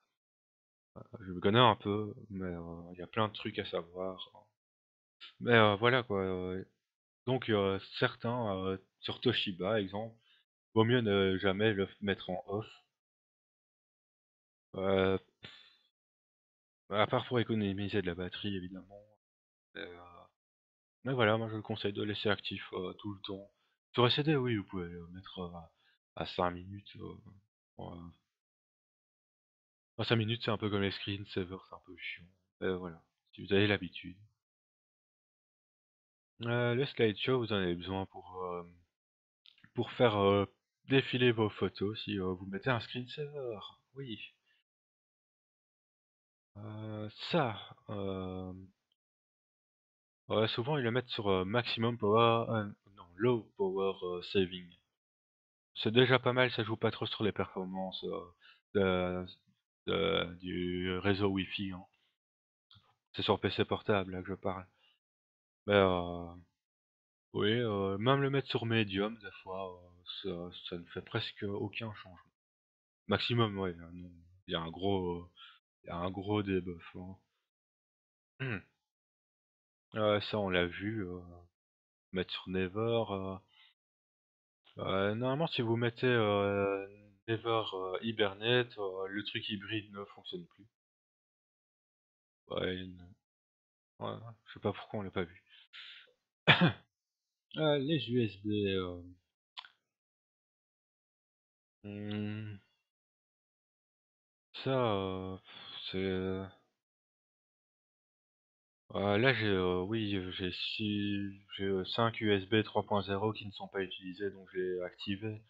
Je me connais un peu, mais il y a plein de trucs à savoir. Mais voilà, quoi. Donc, certains, sur Toshiba, exemple, vaut mieux ne jamais le mettre en off. Euh, à part pour économiser de la batterie, évidemment. Euh, Mais voilà, moi je le conseille de laisser actif tout le temps. Sur SSD, oui, vous pouvez le mettre à 5 minutes. Euh, 5 minutes, c'est un peu comme les screensavers, c'est un peu chiant. Voilà, si vous avez l'habitude. Le slideshow, vous en avez besoin pour faire défiler vos photos si vous mettez un screensaver. Oui. Ça, ouais, souvent ils le mettent sur maximum power, non, low power saving. C'est déjà pas mal, ça joue pas trop sur les performances du réseau Wi-Fi, hein. C'est sur PC portable là que je parle. Mais oui, même le mettre sur Medium, des fois, ça ne fait presque aucun changement. Maximum, ouais, non. Il y a un gros debuff, hein. Ça on l'a vu, mettre sur Never. Normalement, si vous mettez Never Hibernate, le truc hybride ne fonctionne plus. Ouais, ouais, je sais pas pourquoi on l'a pas vu. Les USB, hmm, ça, c'est. Là, oui, j'ai 5 USB 3.0 qui ne sont pas utilisés, donc j'ai activé.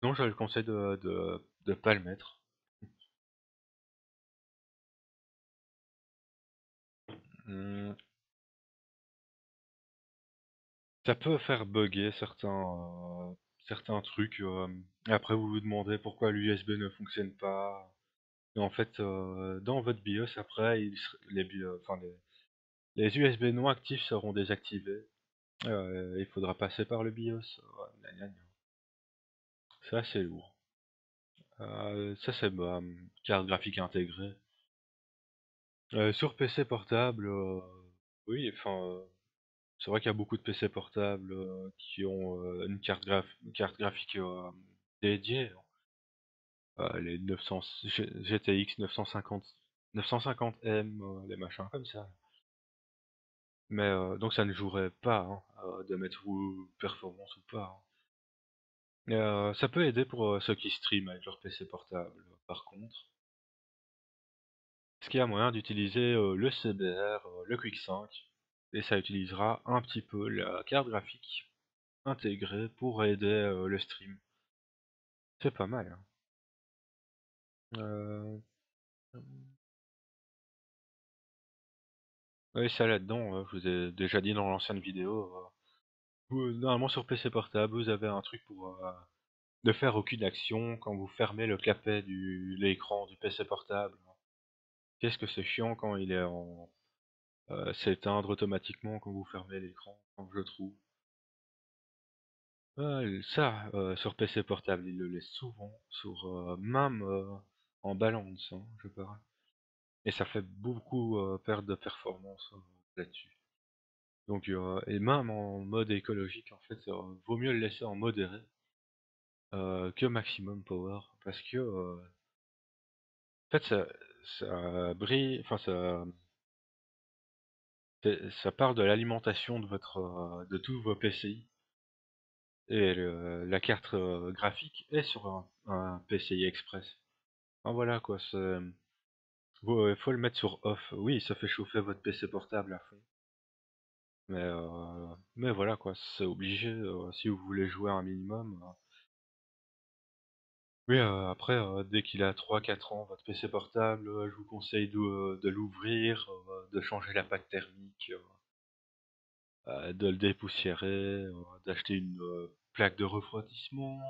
Non, je le conseille de pas le mettre. Hmm, ça peut faire bugger certains trucs. Après, vous vous demandez pourquoi l'USB ne fonctionne pas. Et en fait, dans votre BIOS, après, enfin, les USB non actifs seront désactivés. Il faudra passer par le BIOS. Ouais, gna gna gna. C'est assez lourd. Ça, c'est carte graphique intégrée. Sur PC portable, oui, enfin, c'est vrai qu'il y a beaucoup de PC portables qui ont une carte graphique dédiée. Les 900 GTX 950M, les machins comme ça. Mais donc ça ne jouerait pas hein, de mettre ou performance ou pas, hein. Ça peut aider pour ceux qui streament avec leur PC portable, par contre. Parce qu'il y a moyen d'utiliser le CBR, le Quick 5, et ça utilisera un petit peu la carte graphique intégrée pour aider le stream. C'est pas mal, hein. Euh, oui, ça là-dedans, je vous ai déjà dit dans l'ancienne vidéo. Normalement sur PC portable, vous avez un truc pour de faire aucune action quand vous fermez le clapet du l'écran du PC portable. Qu'est-ce que c'est chiant quand il est en s'éteindre automatiquement quand vous fermez l'écran, quand je trouve. Ça, sur PC portable, il le laisse souvent, sur, même, en balance, hein, je parle. Et ça fait beaucoup, perdre de performance, là-dessus. Donc, et même en mode écologique, en fait, vaut mieux le laisser en modéré, que maximum power, parce que, en fait, ça brille, enfin ça part de l'alimentation de votre, de tous vos PCI. Et la carte, graphique est sur un PCI Express. Ah voilà quoi, faut le mettre sur off. Oui, ça fait chauffer votre PC portable à fond. Mais voilà quoi, c'est obligé, si vous voulez jouer un minimum. Oui, après, dès qu'il a 3 4 ans, votre PC portable, je vous conseille de l'ouvrir, de changer la plaque thermique, de le dépoussiérer, d'acheter une, plaque de refroidissement.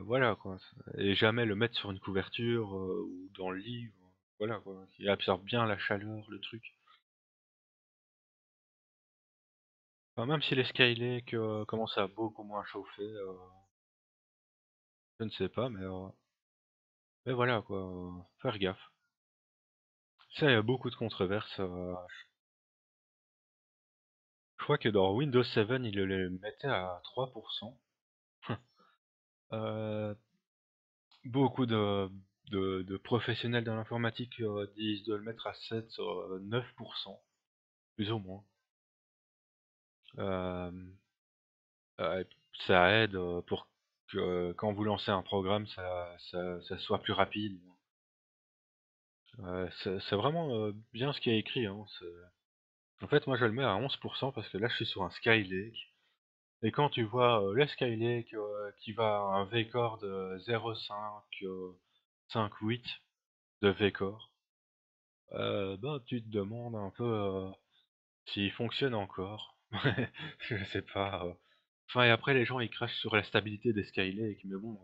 Voilà quoi, et jamais le mettre sur une couverture, ou dans le lit, voilà quoi, qui absorbe bien la chaleur, le truc. Enfin, même si les Skylake, commencent à beaucoup moins chauffer, je ne sais pas, mais voilà quoi, faire gaffe. Ça, il y a beaucoup de controverses, je crois que dans Windows 7, ils le mettaient à 3%. Heu, Beaucoup de professionnels dans l'informatique, disent de le mettre à 7, 9%, plus ou moins. Hem Ça aide, pour que quand vous lancez un programme, ça soit plus rapide. C'est vraiment, bien ce qui est écrit, hein, en fait, moi, je le mets à 11 parce que là, je suis sur un Skylake et quand tu vois, le Skylake, qui va à un V-Core de 0,5, 5,8 de V-Core, ben, tu te demandes un peu, s'il fonctionne encore. Je sais pas, enfin et après les gens, ils crachent sur la stabilité des Skylake, mais bon,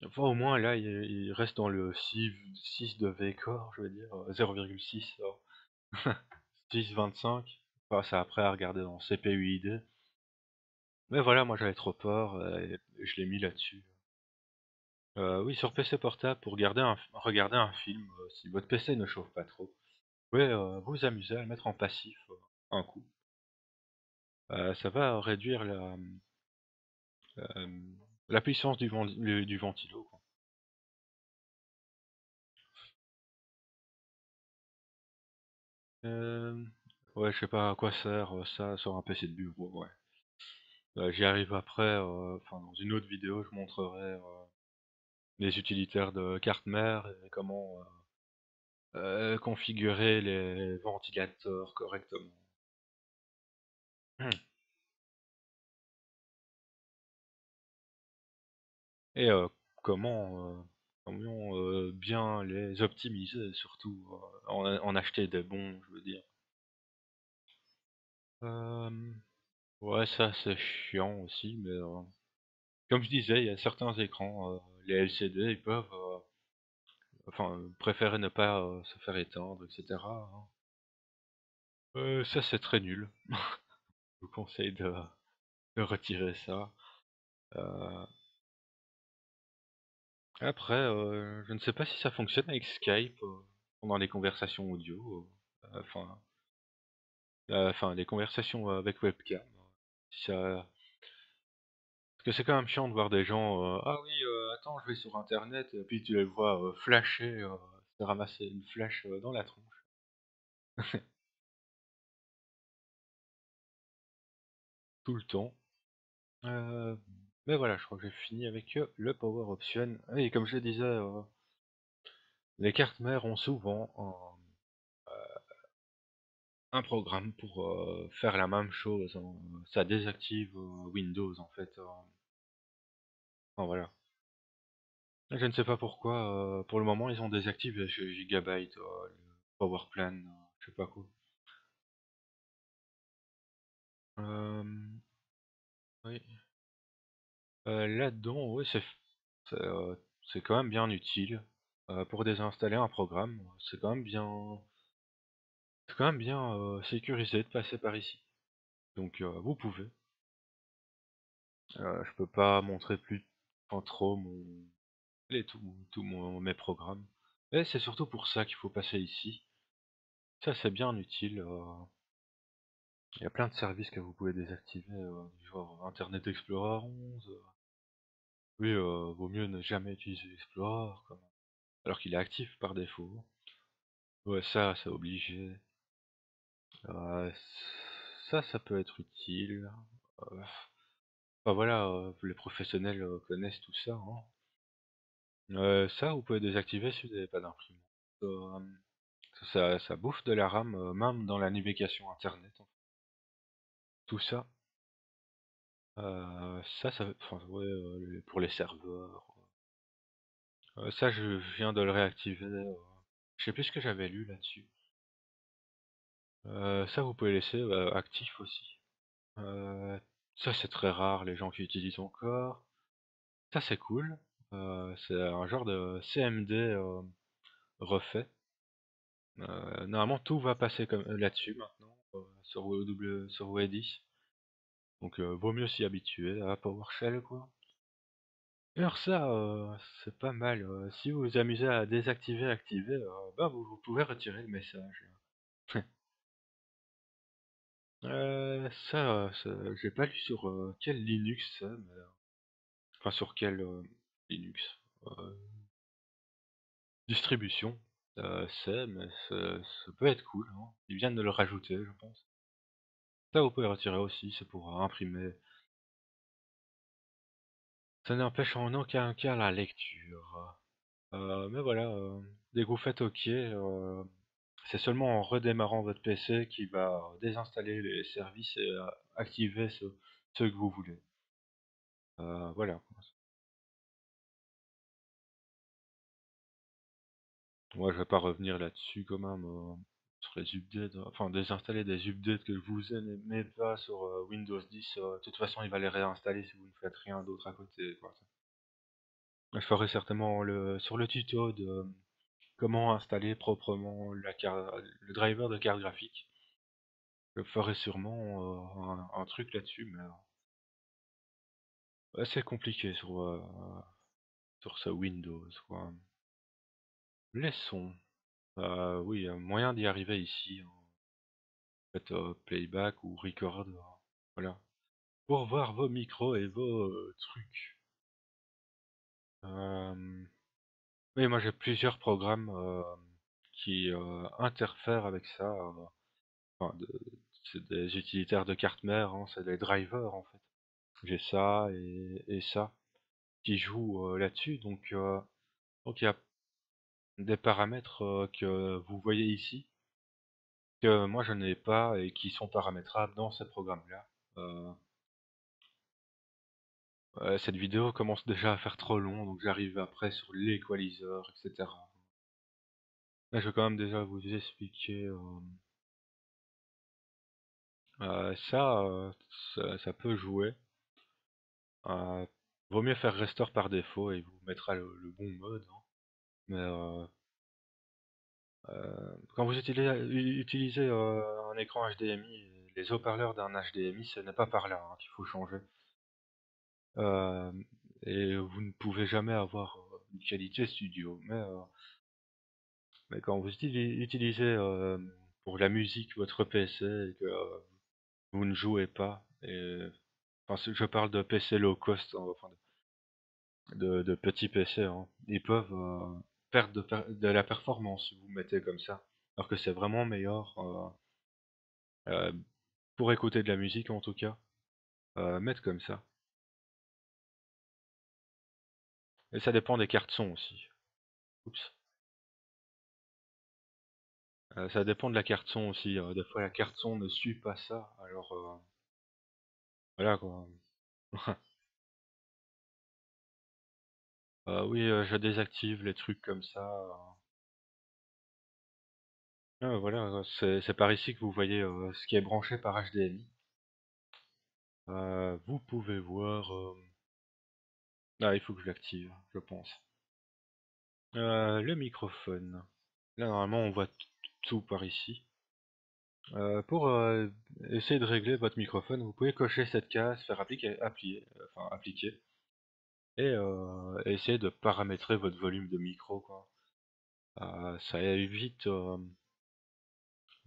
enfin, au moins, là, il reste dans le 6 de V-Core, je veux dire, 0,6, 6,25. Enfin, c'est après à regarder dans CPU-ID. Mais voilà, moi j'avais trop peur et je l'ai mis là-dessus. Oui, sur PC portable, pour regarder un film, si votre PC ne chauffe pas trop, vous pouvez vous amuser à le mettre en passif un coup. Ça va réduire euh, la puissance du ventilo, quoi. Euh, ouais, je sais pas à quoi sert ça sur un PC de bureau, ouais. J'y arrive après, enfin dans une autre vidéo, je montrerai les utilitaires de carte mère et comment configurer les ventilateurs correctement. Et comment bien les optimiser, surtout en acheter des bons, je veux dire. Euh, ouais, ça c'est chiant aussi, mais comme je disais, il y a certains écrans, les LCD, ils peuvent, enfin, préférer ne pas se faire éteindre, etc. Hein. Ça c'est très nul. Je vous conseille de retirer ça. Euh, Après, je ne sais pas si ça fonctionne avec Skype pendant les conversations audio, enfin, enfin les conversations avec webcam. Si ça... Parce que c'est quand même chiant de voir des gens, ah oui, attends, je vais sur internet, et puis tu les vois flasher, se ramasser une flèche dans la tronche. Tout le temps. Euh, mais voilà, je crois que j'ai fini avec le Power Option. Et comme je le disais, les cartes mères ont souvent un programme pour faire la même chose, hein. Ça désactive Windows en fait. Enfin, voilà. Je ne sais pas pourquoi, pour le moment ils ont désactivé chez Gigabyte, le Power Plan, je sais pas quoi. Euh, oui. Là-dedans, ouais, c'est, c'est quand même bien utile. Pour désinstaller un programme, c'est quand même bien, sécurisé de passer par ici. Donc, vous pouvez. Je peux pas montrer plus enfin trop mes programmes. Et c'est surtout pour ça qu'il faut passer ici. Ça, c'est bien utile. Il y a plein de services que vous pouvez désactiver, du genre Internet Explorer 11. Oui, vaut mieux ne jamais utiliser Explorer, alors qu'il est actif par défaut. Ouais, ça, c'est obligé. Euh, ça peut être utile. Euh, Enfin voilà, les professionnels connaissent tout ça, hein. Ça, vous pouvez désactiver si vous n'avez pas d'imprimante. Euh, ça bouffe de la RAM, même dans la navigation internet, en fait. Tout ça, enfin, ouais, pour les serveurs. Ça, je viens de le réactiver. Je sais plus ce que j'avais lu là-dessus. Ça, vous pouvez laisser actif aussi. Euh, Ça, c'est très rare, les gens qui utilisent encore. Ça, c'est cool. C'est un genre de CMD refait. Normalement, tout va passer comme là-dessus maintenant, sur W10. Donc, vaut mieux s'y habituer à PowerShell, quoi. Et alors ça, c'est pas mal. Si vous vous amusez à désactiver, activer, bah vous pouvez retirer le message. J'ai pas lu sur quel Linux c'est, enfin sur quel Linux euh, distribution c'est, mais ça peut être cool, hein. Ils viennent de le rajouter, je pense. Ça, vous pouvez retirer aussi, c'est pour imprimer. Ça n'empêche en aucun cas la lecture. Mais voilà, dès que vous faites OK, c'est seulement en redémarrant votre PC qui va désinstaller les services et activer ceux que vous voulez. Voilà. Moi, je vais pas revenir là-dessus quand même, sur les updates, enfin désinstaller des updates que vous n'aimez pas sur Windows 10. De toute façon, il va les réinstaller si vous ne faites rien d'autre à côté, quoi. Je ferai certainement sur le tuto de comment installer proprement le driver de carte graphique. Je ferai sûrement un truc là-dessus, mais assez compliqué sur ce Windows, quoi. Les sons. Oui, il y a moyen d'y arriver ici, hein. Faites playback ou record, voilà. Pour voir vos micros et vos trucs. Euh, Oui, moi j'ai plusieurs programmes qui interfèrent avec ça. Enfin, c'est des utilitaires de carte mère, hein, c'est des drivers en fait. J'ai ça et ça qui jouent là-dessus. Donc il y a des paramètres que vous voyez ici que moi je n'ai pas et qui sont paramétrables dans ces programmes-là. Euh, Cette vidéo commence déjà à faire trop long, donc j'arrive après sur l'équaliseur, etc. Là, je vais quand même déjà vous expliquer ça peut jouer. Euh, Vaut mieux faire restore par défaut et il vous mettra le bon mode, hein. Mais quand vous utilisez un écran HDMI, les haut-parleurs d'un HDMI, ce n'est pas par là hein, qu'il faut changer. Euh, et vous ne pouvez jamais avoir une qualité studio. Mais quand vous utilisez pour la musique votre PC et que vous ne jouez pas, enfin, je parle de PC low cost, hein, enfin de petits PC, hein, ils peuvent perdre de la performance si vous mettez comme ça. Alors que c'est vraiment meilleur euh, pour écouter de la musique en tout cas, mettre comme ça. Et ça dépend des cartes son aussi. Oups. Ça dépend de la carte son aussi. Des fois la carte son ne suit pas ça. Alors voilà quoi. Oui, je désactive les trucs comme ça. Voilà, c'est par ici que vous voyez ce qui est branché par HDMI. Vous pouvez voir. Ah, il faut que je l'active, je pense. Le microphone. Là, normalement, on voit tout par ici. Pour essayer de régler votre microphone, vous pouvez cocher cette case, faire appliquer, et essayer de paramétrer votre volume de micro, quoi. Ça évite...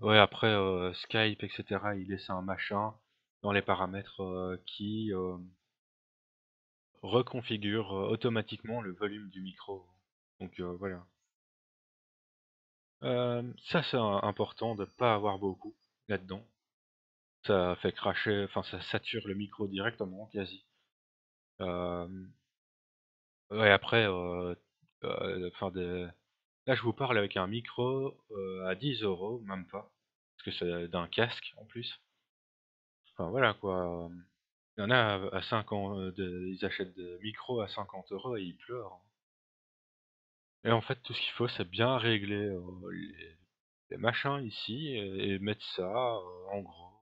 ouais, après, Skype, etc., il laisse un machin dans les paramètres qui reconfigure automatiquement le volume du micro. Donc voilà. Ça, c'est important de pas avoir beaucoup là-dedans. Ça fait cracher, enfin ça sature le micro directement, quasi. Ouais, après, enfin là je vous parle avec un micro à 10 €, même pas, parce que c'est d'un casque en plus. Enfin voilà quoi. Il y en a à 50, ils achètent des micros à 50 € et ils pleurent. Et en fait, tout ce qu'il faut, c'est bien régler les machins ici et mettre ça en gros.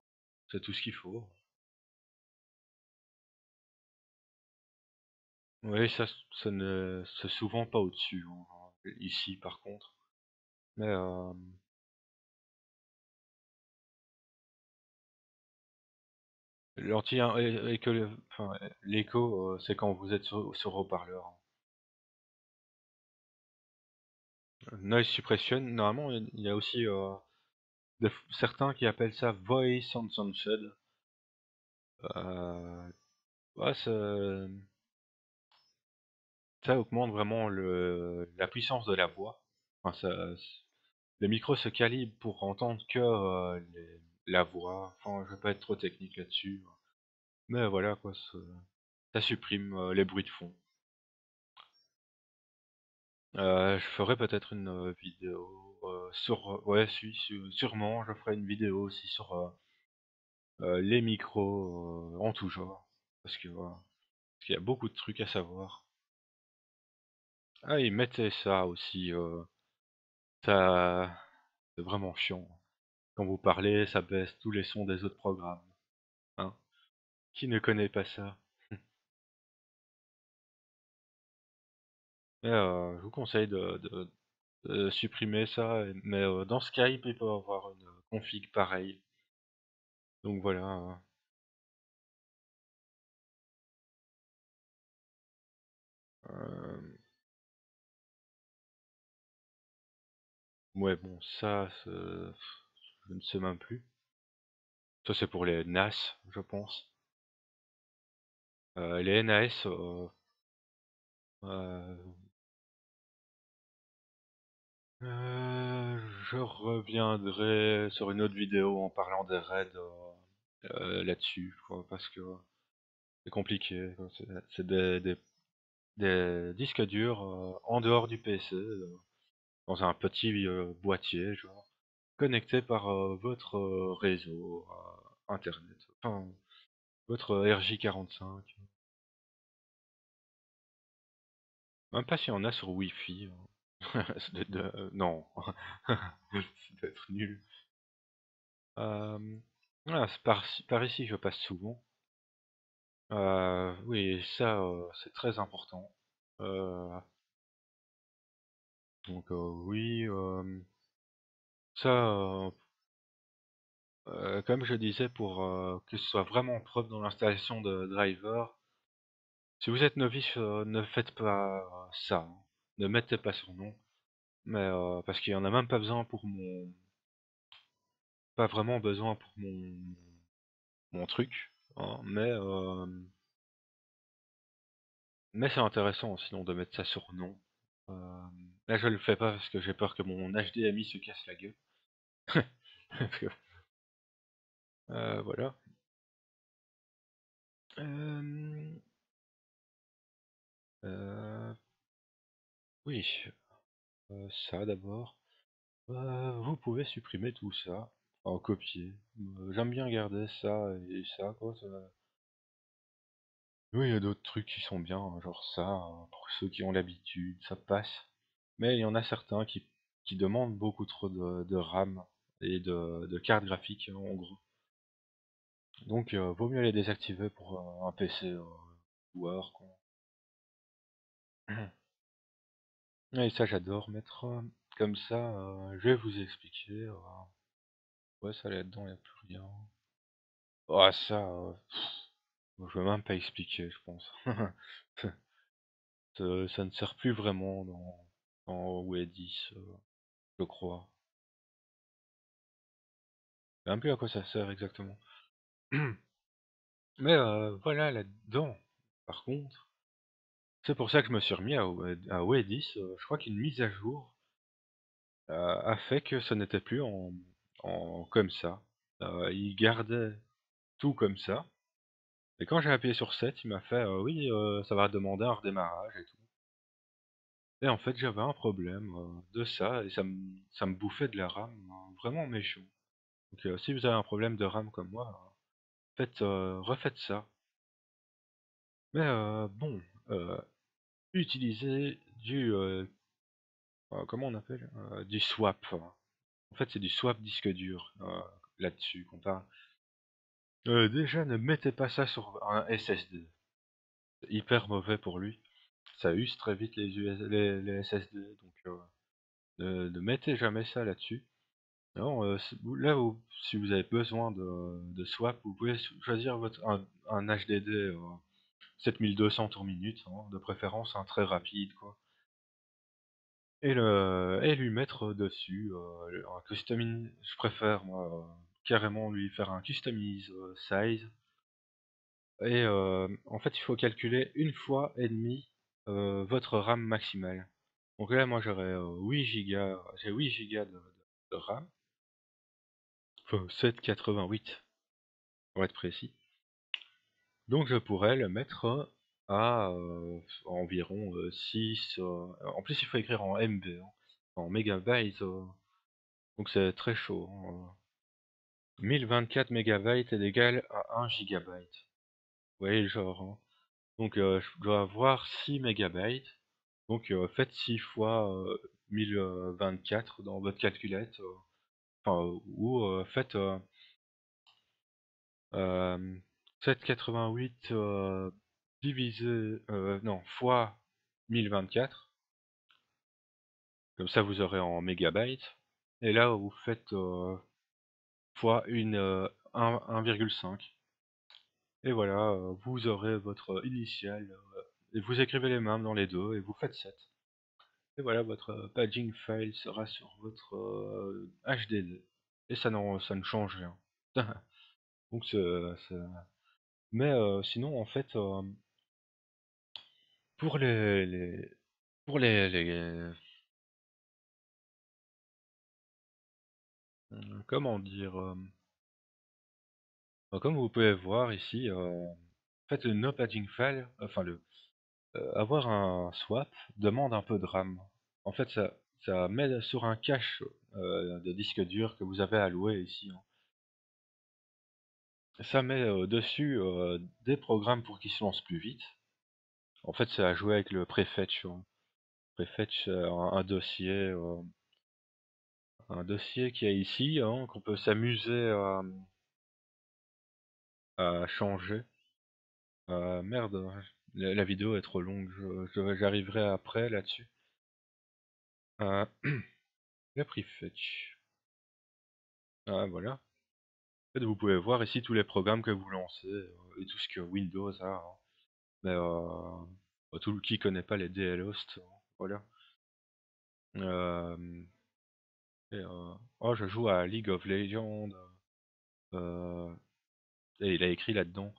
C'est tout ce qu'il faut. Oui, ça ne c'est souvent pas au-dessus, hein, ici par contre. Mais l'anti et que enfin, l'écho, c'est quand vous êtes sur haut-parleur. Noise suppression, normalement, il y a aussi certains qui appellent ça voice enhanced. Ouais, ça augmente vraiment la puissance de la voix. Enfin, le micro se calibre pour entendre que la voix. Enfin, je vais pas être trop technique là-dessus. Mais voilà quoi, ça supprime les bruits de fond. Je ferai peut-être une vidéo ouais, sûrement, je ferai une vidéo aussi sur les micros en tout genre. Parce que voilà, parce qu'il y a beaucoup de trucs à savoir. Ah, et mettez ça aussi, ça c'est vraiment chiant. Quand vous parlez, ça baisse tous les sons des autres programmes. Hein. Qui ne connaît pas ça? Mais, je vous conseille de supprimer ça, mais dans Skype, il peut y avoir une config pareille. Donc voilà. Euh, ouais, bon, ça, je ne sais même plus. Ça, c'est pour les NAS, je pense. Les NAS, euh, je reviendrai sur une autre vidéo en parlant des raids là-dessus, quoi, parce que c'est compliqué, quoi. C'est des disques durs en dehors du PC, dans un petit boîtier, genre, connecté par votre réseau internet, enfin, votre RJ45. Même pas s'il y en a sur Wi-Fi. Non, ça doit être nul. Voilà, c'est par ici que je passe souvent. Oui, ça, c'est très important. Euh, donc oui, ça, comme je disais, pour que ce soit vraiment propre dans l'installation de driver, si vous êtes novice, ne faites pas ça, hein. Ne mettez pas sur nom, mais parce qu'il y en a même pas besoin pour pas vraiment besoin pour mon truc, hein, mais c'est intéressant sinon de mettre ça sur nom. Euh, Là je le fais pas parce que j'ai peur que mon HDMI se casse la gueule. Parce que, voilà. Euh, euh, oui, ça d'abord. Vous pouvez supprimer tout ça, en copier. J'aime bien garder ça et ça, quoi. Oui, il y a d'autres trucs qui sont bien, hein, genre ça, pour ceux qui ont l'habitude, ça passe. Mais il y en a certains qui demandent beaucoup trop de RAM et de carte graphique, en gros. Donc, vaut mieux les désactiver pour un PC joueur, quoi. Et ça j'adore mettre comme ça, je vais vous expliquer. Ouais, ça là-dedans, y a plus rien. Ah ça, je vais même pas expliquer, je pense. Ça ne sert plus vraiment dans Wedis, je crois. Je sais même plus à quoi ça sert exactement. Mais voilà, là-dedans, par contre, c'est pour ça que je me suis remis à Wedis. Je crois qu'une mise à jour a fait que ça n'était plus en comme ça. Il gardait tout comme ça. Et quand j'ai appuyé sur 7, il m'a fait oui, ça va demander un redémarrage et tout. Et en fait, j'avais un problème de ça et ça me bouffait de la RAM, vraiment méchant. Donc, si vous avez un problème de RAM comme moi, refaites ça. Mais bon, utilisez comment on appelle? Du swap. En fait, c'est du swap disque dur là-dessus qu'on parle. Déjà, ne mettez pas ça sur un SSD. C'est hyper mauvais pour lui. Ça use très vite les SSD, donc ne mettez jamais ça là-dessus. Non, là où, si vous avez besoin de swap, vous pouvez choisir un HDD 7200 tours minute, hein, de préférence un très rapide, quoi. Et lui mettre dessus un customize. Je préfère moi carrément lui faire un customize size. Et en fait, il faut calculer une fois et demi votre RAM maximale. Donc là, moi j'aurais 8 Go, j'ai 8 Go de RAM, enfin 788 pour être précis. Donc je pourrais le mettre à environ 6. En plus, il faut écrire en MB, hein, en mégabytes, donc c'est très chaud, hein. 1024 mégabytes est égal à 1 gigabyte. Vous voyez le genre, hein. Donc je dois avoir 6 mégabytes. Donc faites 6 fois 1024 dans votre calculette. Ou faites 788 divisé, non, fois 1024. Comme ça vous aurez en mégabytes. Et là vous faites fois 1,5. Et voilà, vous aurez votre initiale. Et vous écrivez les mêmes dans les deux et vous faites 7. Et voilà, votre paging file sera sur votre HDD. Et ça ne change rien. Donc mais sinon en fait pour pour les comment dire comme vous pouvez voir ici en fait le no paging file, enfin le avoir un swap demande un peu de RAM. En fait ça met sur un cache de disque dur que vous avez alloué ici, hein. Ça met dessus des programmes pour qu'ils se lancent plus vite. En fait, c'est à jouer avec le prefetch, hein. Prefetch, un dossier qui est ici, hein, qu'on peut s'amuser à changer. Merde, la vidéo est trop longue, j'arriverai après là-dessus. Le prefetch. Voilà. En fait, vous pouvez voir ici tous les programmes que vous lancez et tout ce que Windows a, hein. Mais qui connaît pas les DLhost, hein, voilà. Et, oh, je joue à League of Legends. euh, et il a écrit là-dedans.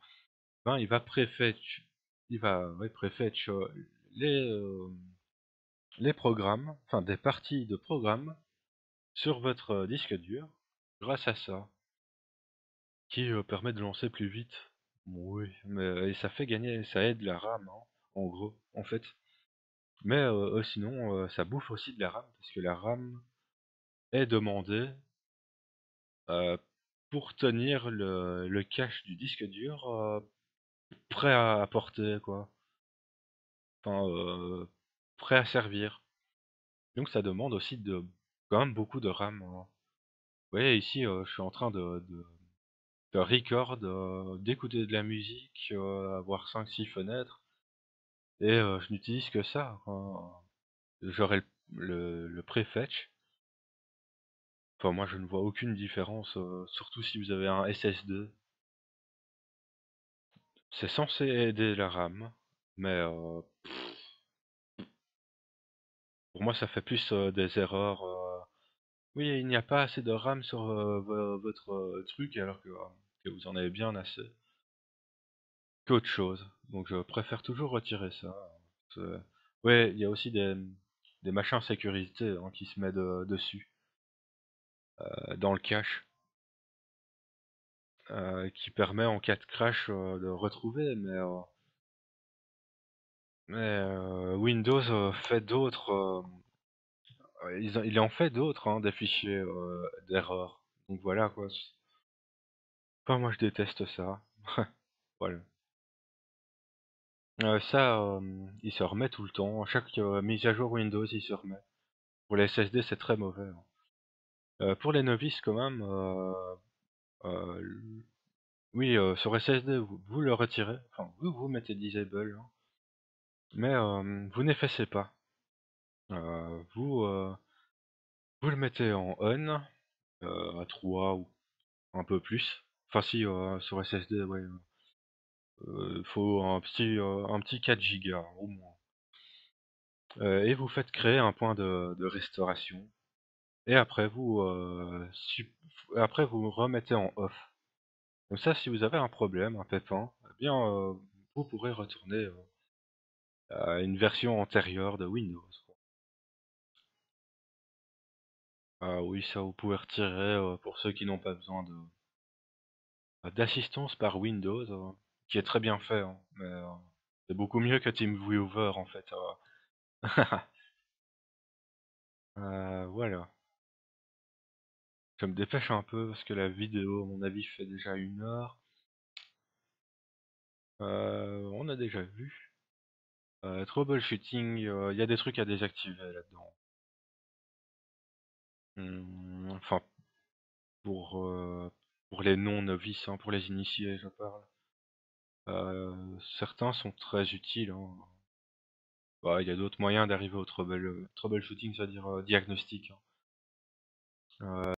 Ben, il va ouais, prefetch les, euh, les programmes, enfin des parties de programmes sur votre disque dur grâce à ça, qui permet de lancer plus vite. Bon, oui, mais et ça fait gagner, ça aide la RAM, hein, en gros, en fait. Mais sinon, ça bouffe aussi de la RAM parce que la RAM est demandée euh, pour tenir le cache du disque dur prêt à apporter, quoi. Enfin, prêt à servir. Donc ça demande aussi quand même beaucoup de RAM, hein. Vous voyez ici, je suis en train de record, d'écouter de la musique, avoir 5-6 fenêtres. Et je n'utilise que ça. J'aurai le prefetch. Enfin, moi, je ne vois aucune différence, surtout si vous avez un SSD. C'est censé aider la RAM, mais pour moi, ça fait plus des erreurs. Oui, il n'y a pas assez de RAM sur votre truc, alors que vous en avez bien assez. Qu'autre chose. Donc, je préfère toujours retirer ça. C'est- Ouais, il y a aussi des machins sécurité hein, qui se mettent dessus, dans le cache. Qui permet en cas de crash de retrouver, mais Windows fait d'autres, il en fait d'autres hein, des fichiers d'erreur. Donc voilà quoi. Enfin, moi je déteste ça. Voilà. Ça, il se remet tout le temps. À chaque mise à jour Windows, il se remet. Pour les SSD, c'est très mauvais, hein. Pour les novices quand même, euh, oui, sur SSD, vous le retirez. Enfin, vous mettez disable, hein. Mais vous n'effacez pas. Vous le mettez en on, à 3 ou un peu plus. Enfin si, sur SSD, ouais, faut un petit 4 Go au moins. Et vous faites créer un point de restauration. Et après après vous remettez en off. Comme ça, si vous avez un problème, un pépin, eh bien, vous pourrez retourner à une version antérieure de Windows, quoi. Ah oui, ça vous pouvez retirer pour ceux qui n'ont pas besoin d'assistance par Windows, qui est très bien fait, hein, mais c'est beaucoup mieux que TeamViewer en fait. Voilà. Je me dépêche un peu parce que la vidéo, à mon avis, fait déjà 1 heure. On a déjà vu. Troubleshooting, il y a des trucs à désactiver là-dedans. Enfin, pour, euh, pour les non-novices, hein, pour les initiés, je parle. Certains sont très utiles, hein. Bah, il y a d'autres moyens d'arriver au troubleshooting, c'est-à-dire diagnostic, hein.